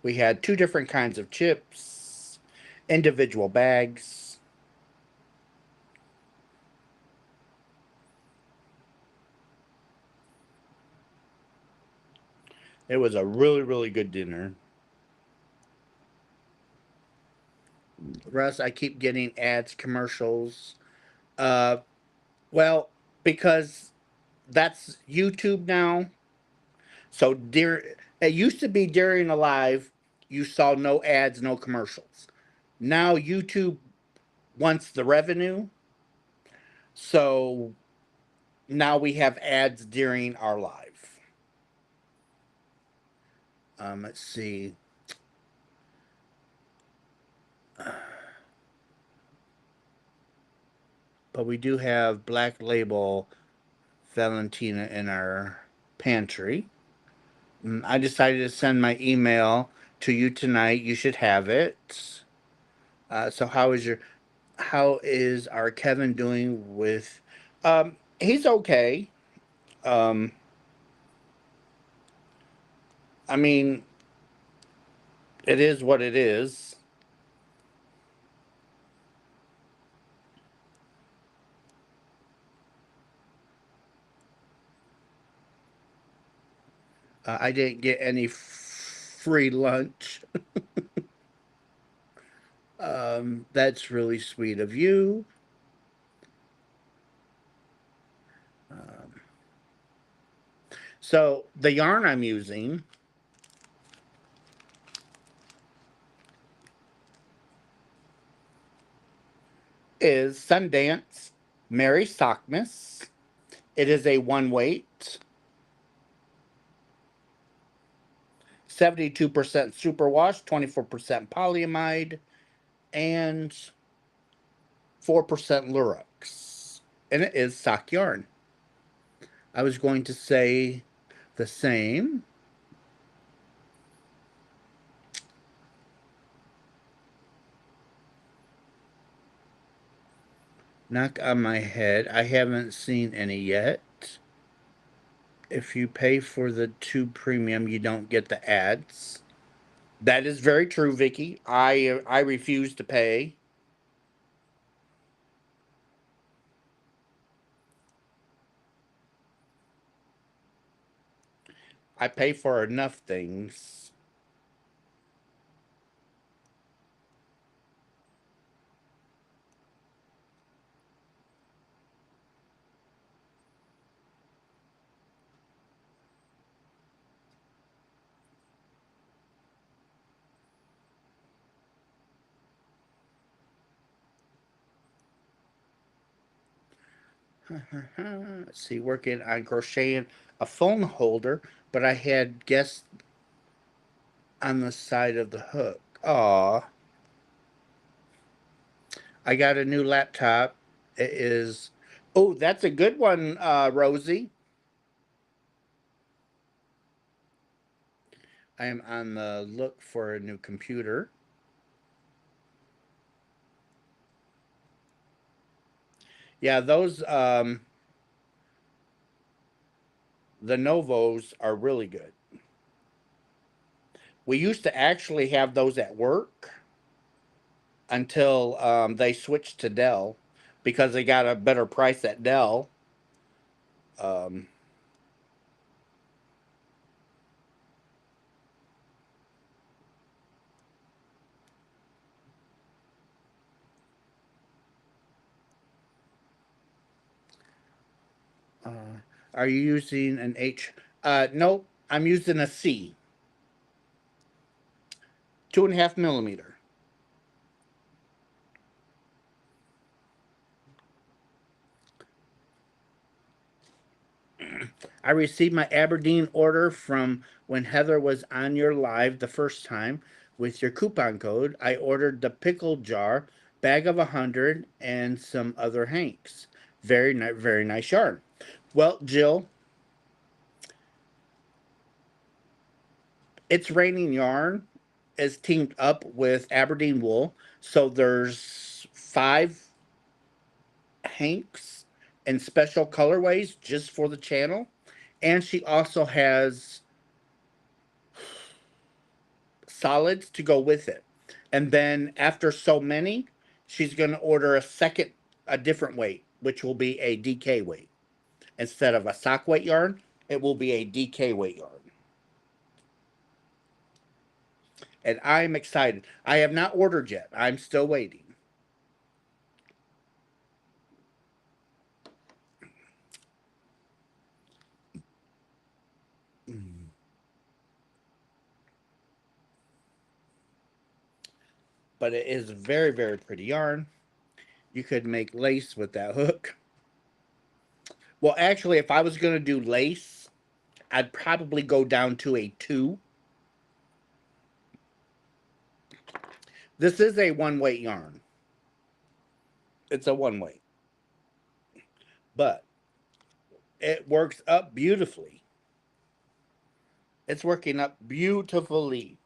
We had two different kinds of chips, individual bags. It was a really, really good dinner. Russ, I keep getting ads, commercials. Uh, well, because that's YouTube now. So it used to be during a live, you saw no ads, no commercials. Now YouTube wants the revenue, so now we have ads during our live. Let's see. But we do have Black Label Valentina in our pantry. I decided to send my email to you tonight. You should have it. So how is our Kevin doing with? He's okay. Um, I mean, it is what it is. I didn't get any free lunch. That's really sweet of you. Um, so the yarn I'm using is Sundance Mary Sockmas. It is a one weight, 72% superwash, 24% polyamide, and 4% Lurex. And it is sock yarn. I was going to say the same. Knock on my head. I haven't seen any yet. If you pay for the tube premium, you don't get the ads. That is very true, Vicky. I refuse to pay. I pay for enough things. Let's see, working on crocheting a phone holder, but I had guests on the side of the hook. Aw, I got a new laptop. It is, oh, that's a good one, Rosie. I am on the look for a new computer. Yeah, those the Novos are really good. We used to actually have those at work until they switched to Dell. because they got a better price at Dell. Um, are you using an H? Nope, I'm using a C, 2.5 millimeter. I received my Aberdeen order from when Heather was on your live the first time with your coupon code. I ordered the pickle jar, bag of 100, and some other hanks. Very nice yarn. Well, Jill, It's Raining Yarn is teamed up with Aberdeen Wool. So there's 5 hanks in special colorways just for the channel. And she also has solids to go with it. And then after so many, she's going to order a different weight, which will be a DK weight. Instead of a sock weight yarn, it will be a DK weight yarn. And I'm excited. I have not ordered yet. I'm still waiting. But it is very pretty yarn. You could make lace with that hook. Well, actually, if I was going to do lace, I'd probably go down to a 2. This is a one weight yarn. It's a one weight. But it works up beautifully. It's working up beautifully.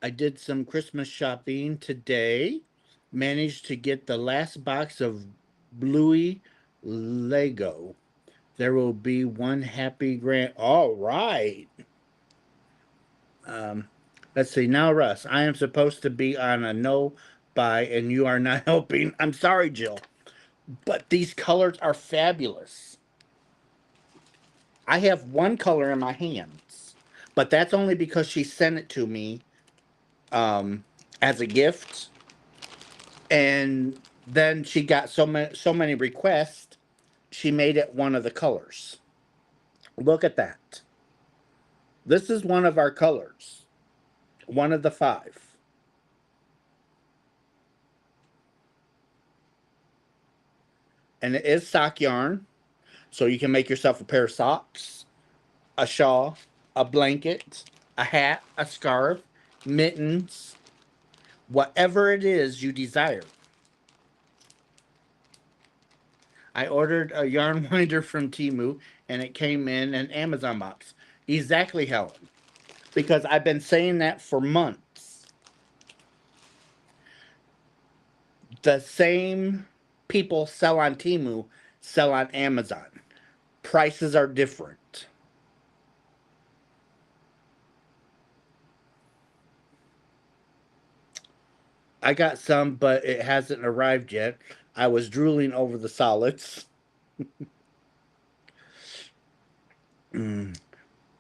I did some Christmas shopping today. Managed to get the last box of Bluey Lego. There will be one happy grand. All right. Um, let's see. Now, Russ, I am supposed to be on a no buy and you are not helping. I'm sorry, Jill, but these colors are fabulous. I have one color in my hands, but that's only because she sent it to me um, as a gift. And then she got so many requests, she made it one of the colors. Look at that. This is one of our colors, one of the 5. And it is sock yarn. So you can make yourself a pair of socks, a shawl, a blanket, a hat, a scarf, mittens, whatever it is you desire. I ordered a yarn winder from Temu and it came in an Amazon box. Exactly, Helen. Because I've been saying that for months. The same people sell on Temu sell on Amazon. Prices are different. I got some, but it hasn't arrived yet. I was drooling over the solids.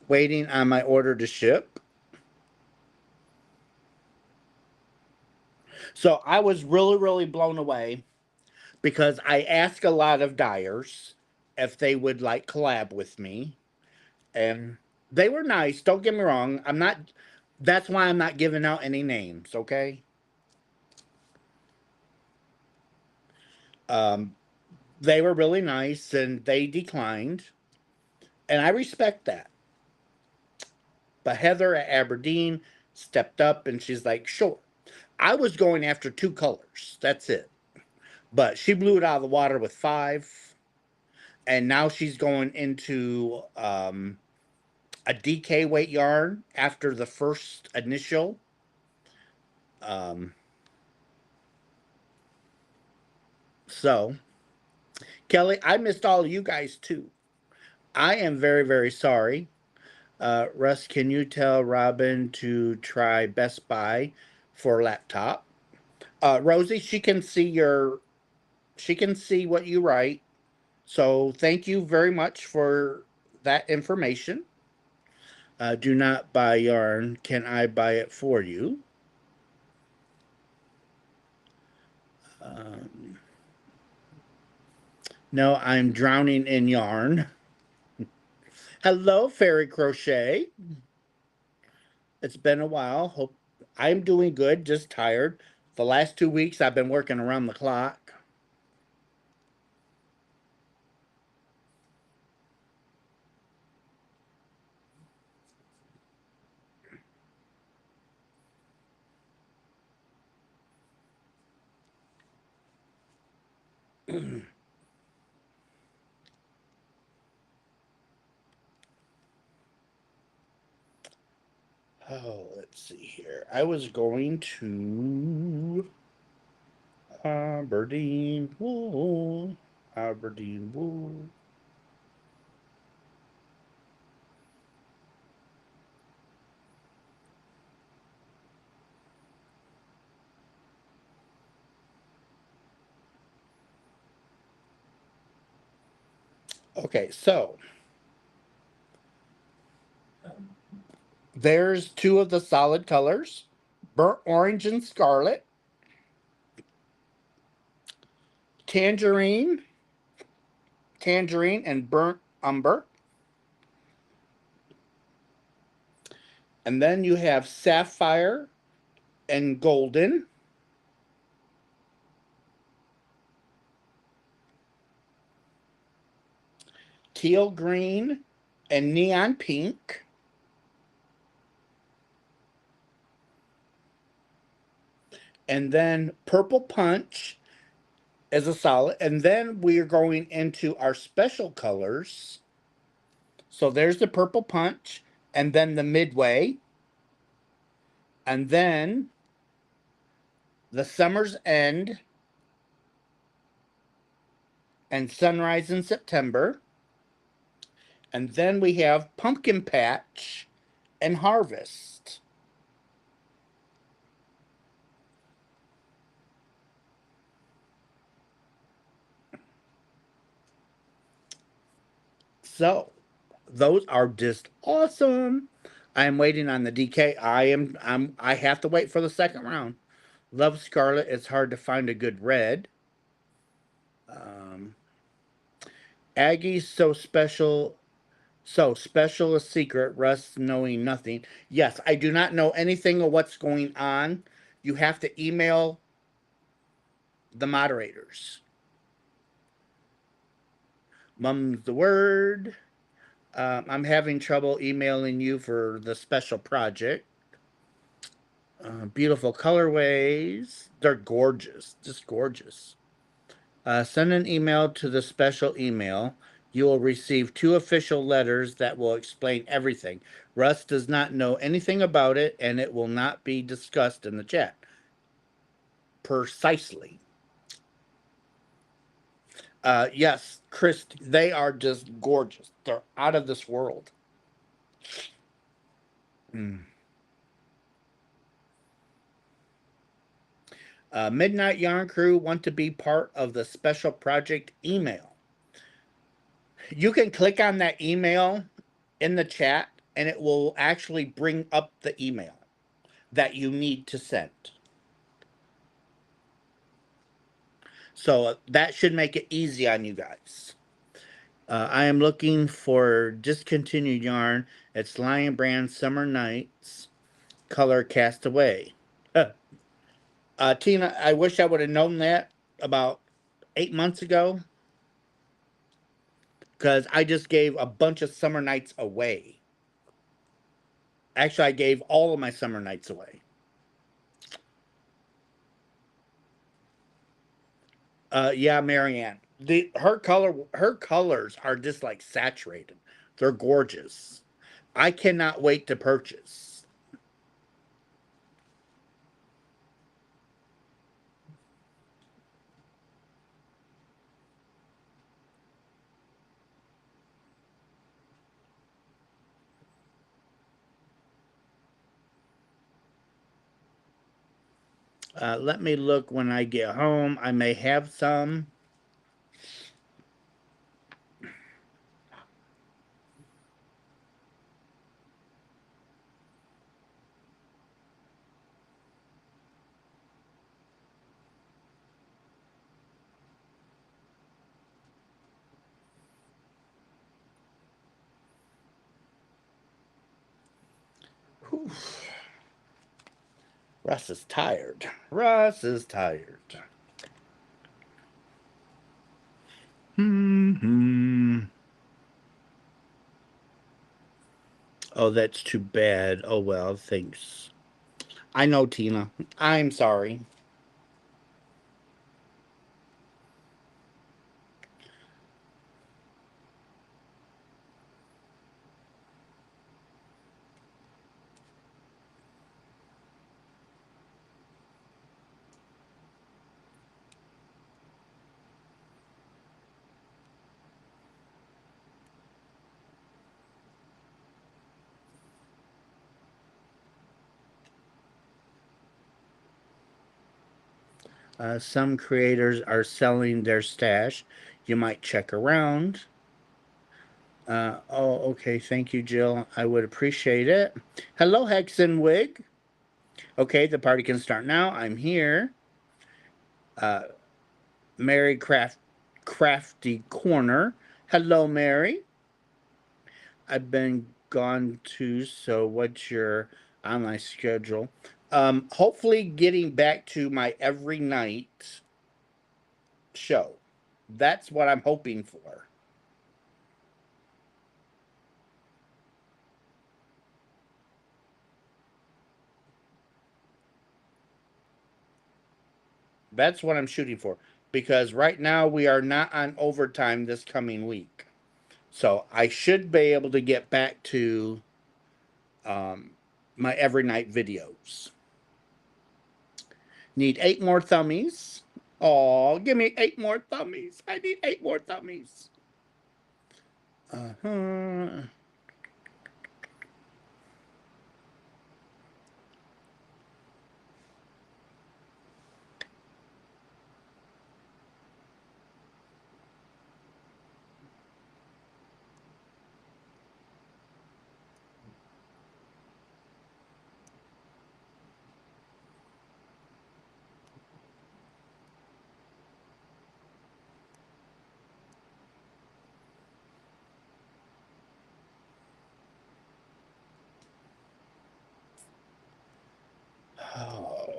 Waiting on my order to ship. So I was really blown away because I asked a lot of dyers if they would like collab with me. And they were nice. Don't get me wrong. I'm not, that's why I'm not giving out any names, okay? Um, they were really nice and they declined. And I respect that. But Heather at Aberdeene stepped up and she's like, sure. I was going after 2 colors. That's it. But she blew it out of the water with 5. And now she's going into a DK weight yarn after the first initial. Um, so, Kelly, I missed all of you guys too. I am very sorry. Russ, can you tell Robin to try Best Buy for laptop? Rosie, she can see what you write. So thank you very much for that information. Do not buy yarn. Can I buy it for you? Um, no, I'm drowning in yarn. Hello, Fairy Crochet. It's been a while. Hope I'm doing good, just tired. The last 2 weeks I've been working around the clock. Oh, let's see here. I was going to Aberdeen Wool. Aberdeen Wool. Okay, so there's two of the solid colors, burnt orange and scarlet, tangerine, tangerine and burnt umber. And then you have sapphire and golden, teal green and neon pink, and then purple punch as a solid. And then we are going into our special colors. So there's the purple punch, and then the midway, and then the summer's end and sunrise in September. And then we have pumpkin patch and harvest. So those are just awesome. I'm waiting on the DK. I have to wait for the second round. Love Scarlet. It's hard to find a good red. Um, Aggie's so special. So special a secret, Russ knowing nothing. Yes, I do not know anything of what's going on. You have to email the moderators. Mum's the word. I'm having trouble emailing you for the special project. Beautiful colorways. They're gorgeous, just gorgeous. Send an email to the special email. You will receive two official letters that will explain everything. Russ does not know anything about it, and it will not be discussed in the chat. Precisely. Yes, Chris, they are just gorgeous. They're out of this world. Mm. Midnight Yarn Crew want to be part of the special project email. You can click on that email in the chat, and it will actually bring up the email that you need to send. So that should make it easy on you guys. I am looking for discontinued yarn. It's Lion Brand Summer Nights, color Castaway. Tina, I wish I would have known that about 8 months ago because I just gave a bunch of summer nights away. Actually, I gave all of my summer nights away. Yeah, Marianne. Her colors are just like saturated. They're gorgeous. I cannot wait to purchase. Let me look when I get home. I may have some. Whew. Russ is tired. Russ is tired. Hmm. Oh, that's too bad. Oh well, thanks. I know, Tina. I'm sorry. Some creators are selling their stash. You might check around. Oh, okay. Thank you, Jill. I would appreciate it. Hello, Hexen Wig. Okay, the party can start now. I'm here. Uh, Mary Crafty Corner. Hello, Mary. I've been gone too, so what's your online schedule? Hopefully getting back to my every night show. That's what I'm hoping for. That's what I'm shooting for. Because right now we are not on overtime this coming week. So I should be able to get back to um, my every night videos. Need 8 more thummies. Oh, give me 8 more thummies. I need 8 more thummies. Uh-huh. Oh.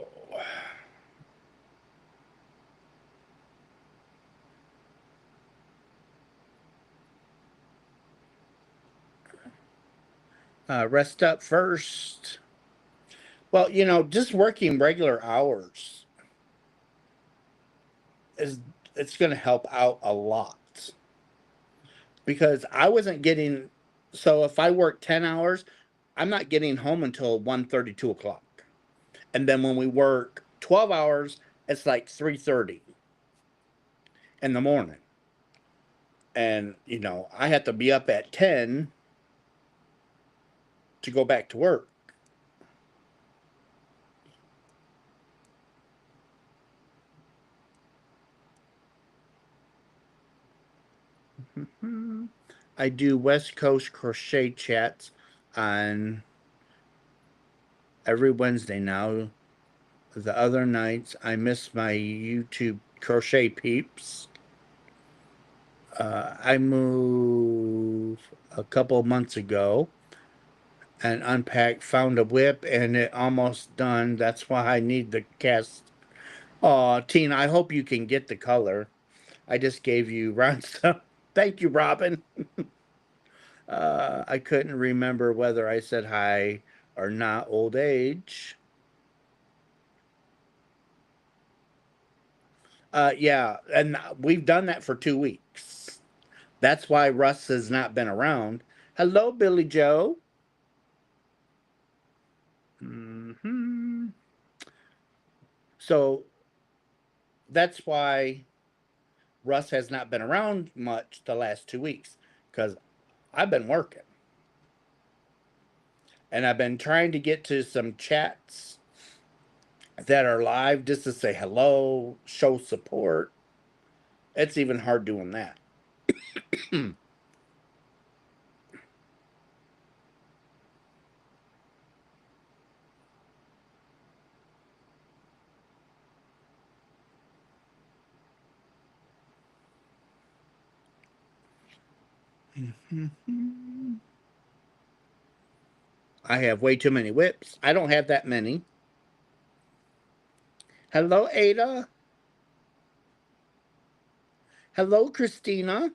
Rest up first. Well, just working regular hours is it's going to help out a lot because I wasn't getting. So if I work 10 hours, I'm not getting home until 1:30, 2 o'clock, and then when we work 12 hours, it's like 3:30 in the morning, and I have to be up at 10 to go back to work. I do West Coast crochet chats on every Wednesday now. The other nights, I miss my YouTube crochet peeps. I moved a couple months ago and unpacked, found a whip, and it almost done. That's why I need the cast. Oh, Tina, I hope you can get the color. I just gave you round stuff. Thank you, Robin. I couldn't remember whether I said hi or not. Old age. Yeah, and we've done that for 2 weeks. That's why Russ has not been around. Hello, Billy Joe. Hmm. So that's why Russ has not been around much the last 2 weeks because I've been working and I've been trying to get to some chats that are live just to say hello, show support. It's even hard doing that. I have way too many whips. I don't have that many. Hello, Ada. Hello, Christina.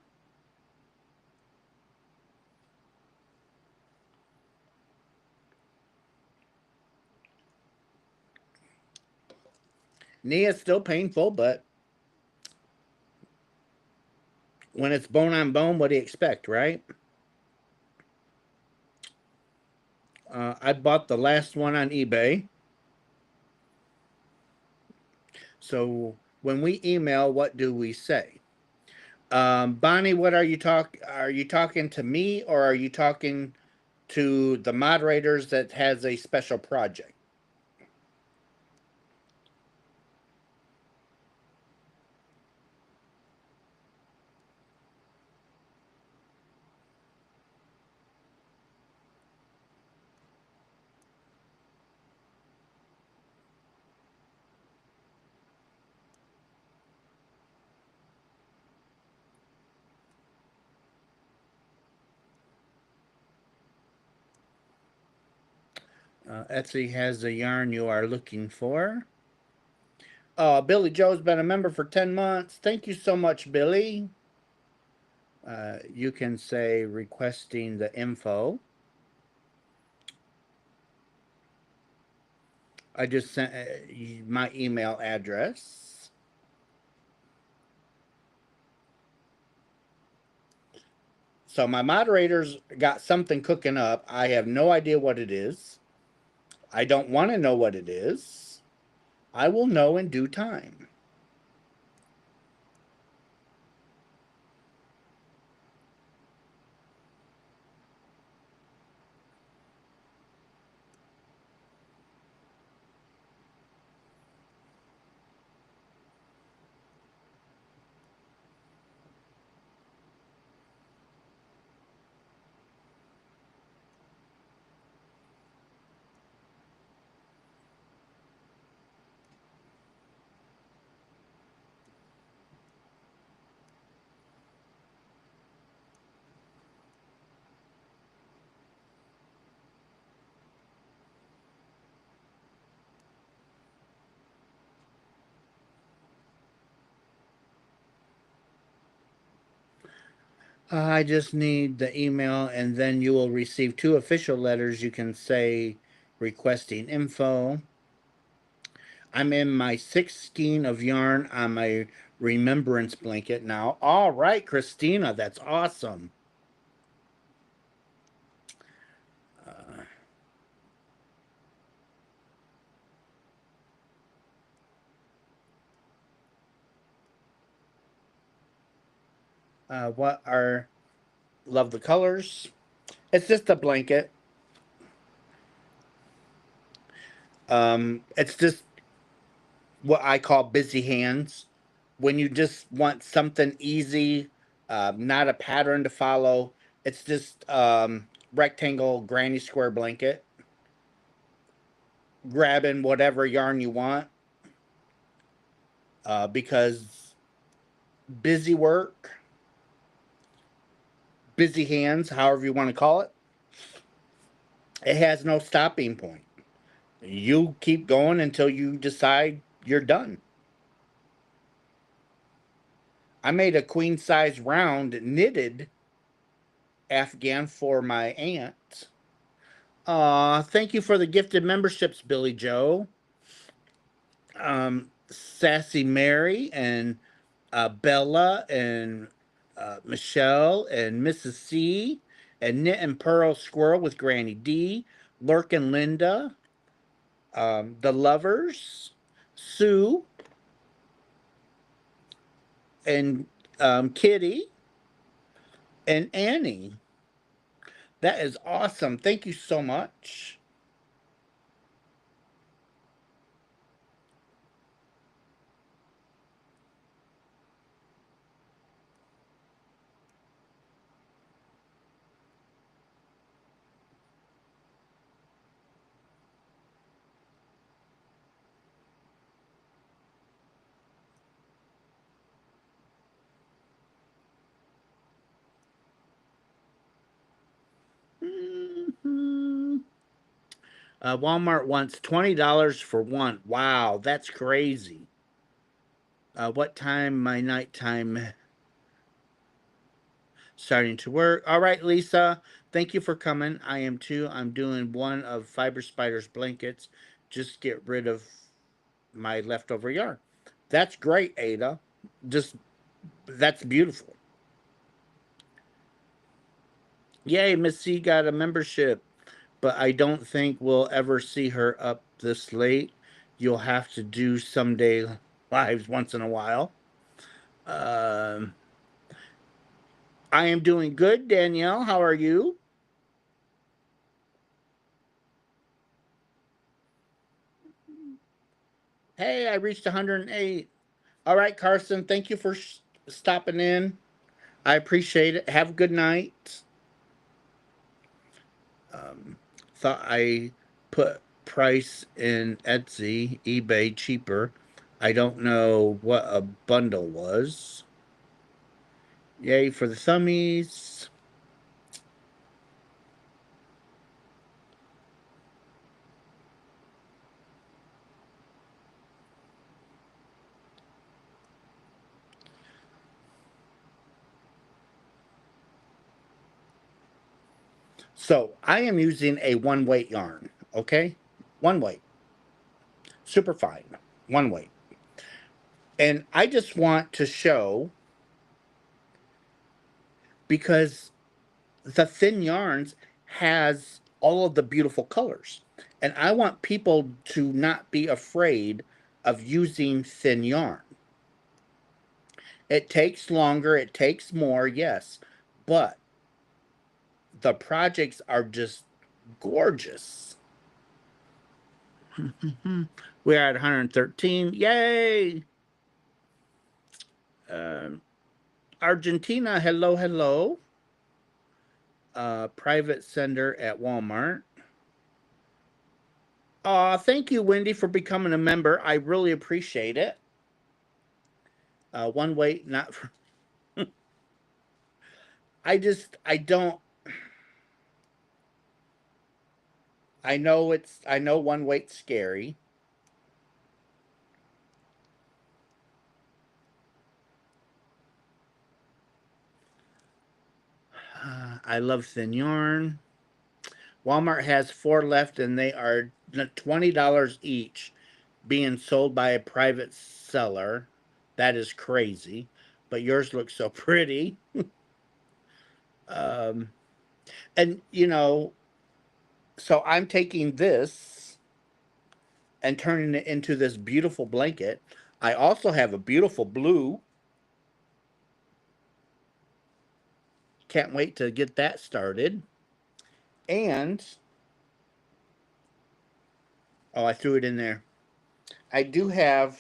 Knee is still painful, but when it's bone on bone, what do you expect, right? I bought the last one on eBay. So when we email, what do we say? Bonnie, what are you talk? Are you talking to me or are you talking to the moderators that has a special project? Etsy has the yarn you are looking for. Billy Joe's been a member for 10 months. Thank you so much, Billy. You can say requesting the info. I just sent my email address. So my moderators got something cooking up. I have no idea what it is. I don't want to know what it is. I will know in due time. I just need the email, and then you will receive 2 official letters. You can say requesting info. I'm in my 6th skein of yarn on my remembrance blanket now. All right, Christina, that's awesome. What are love the colors? It's just a blanket. It's just what I call busy hands. When you just want something easy, not a pattern to follow. It's just rectangle granny square blanket. Grabbing whatever yarn you want because busy work, busy hands, however you want to call it, it has no stopping point. You keep going until you decide you're done. I made a queen size round knitted Afghan for my aunt. Thank you for the gifted memberships, Billy Joe. Sassy Mary and Bella and Michelle and Mrs. C and Knit and Pearl Squirrel with Granny D, Lurk and Linda, the Lovers, Sue and Kitty and Annie. That is awesome. Thank you so much. Walmart wants $20 for one. Wow, that's crazy. What time? My nighttime starting to work. All right, Lisa. Thank you for coming. I am too. I'm doing one of Fiber Spider's blankets. Just get rid of my leftover yarn. That's great, Ada. Just that's beautiful. Yay, Miss C got a membership, but I don't think we'll ever see her up this late. You'll have to do someday lives once in a while. Um, I am doing good, Danielle. How are you? Hey, I reached 108. All right, Carson, thank you for stopping in. I appreciate it. Have a good night. Um, thought I put price in Etsy, eBay cheaper. I don't know what a bundle was. Yay for the thummies. So I am using a one weight yarn, okay? One weight, super fine, one weight. And I just want to show because the thin yarns has all of the beautiful colors. And I want people to not be afraid of using thin yarn. It takes longer, it takes more, yes, but the projects are just gorgeous. We're at 113. Yay! Um, Argentina, hello, hello. Private sender at Walmart. Thank you, Wendy, for becoming a member. I really appreciate it. One way, not for. I don't. I know one weight's scary. I love thin yarn. Walmart has four left, and they are $20 each, being sold by a private seller. That is crazy. But yours looks so pretty. Um, and so I'm taking this and turning it into this beautiful blanket. I also have a beautiful blue. Can't wait to get that started. And oh, I threw it in there. I do have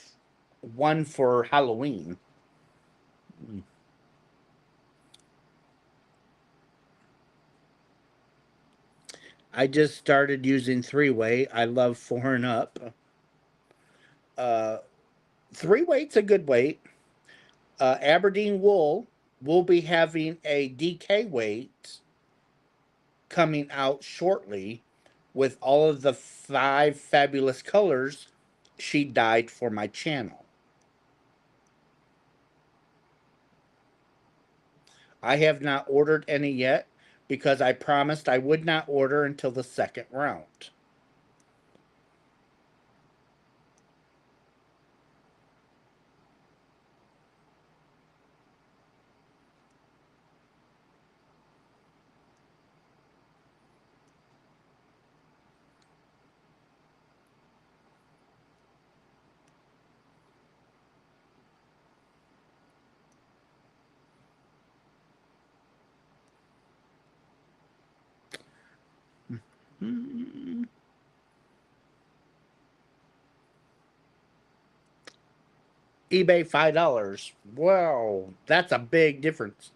one for Halloween. I just started using three way. I love four and up. Uh, Three weight's a good weight. Aberdeen Wool will be having a DK weight coming out shortly with all of the five fabulous colors she dyed for my channel. I have not ordered any yet because I promised I would not order until the second round. eBay $5. Wow, that's a big difference.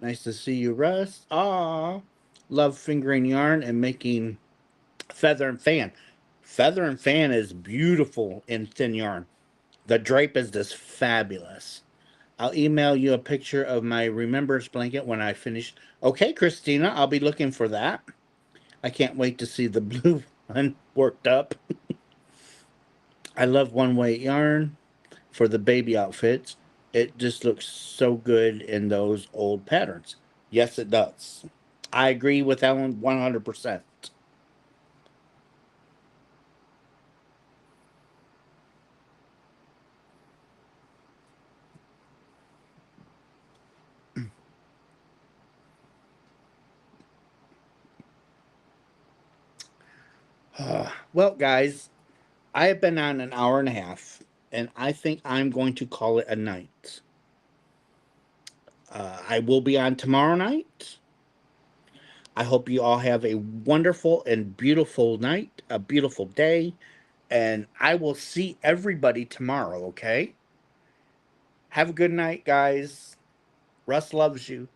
Nice to see you, Russ. Ah, love fingering yarn and making feather and fan. Feather and fan is beautiful in thin yarn. The drape is just fabulous. I'll email you a picture of my remembrance blanket when I finish. Okay, Christina, I'll be looking for that. I can't wait to see the blue one worked up. I love one weight yarn for the baby outfits. It just looks so good in those old patterns. Yes, it does. I agree with that one 100%. Well, guys, I have been on an hour and a half, and I think I'm going to call it a night. I will be on tomorrow night. I hope you all have a wonderful and beautiful night, a beautiful day, and I will see everybody tomorrow, okay? Have a good night, guys. Russ loves you.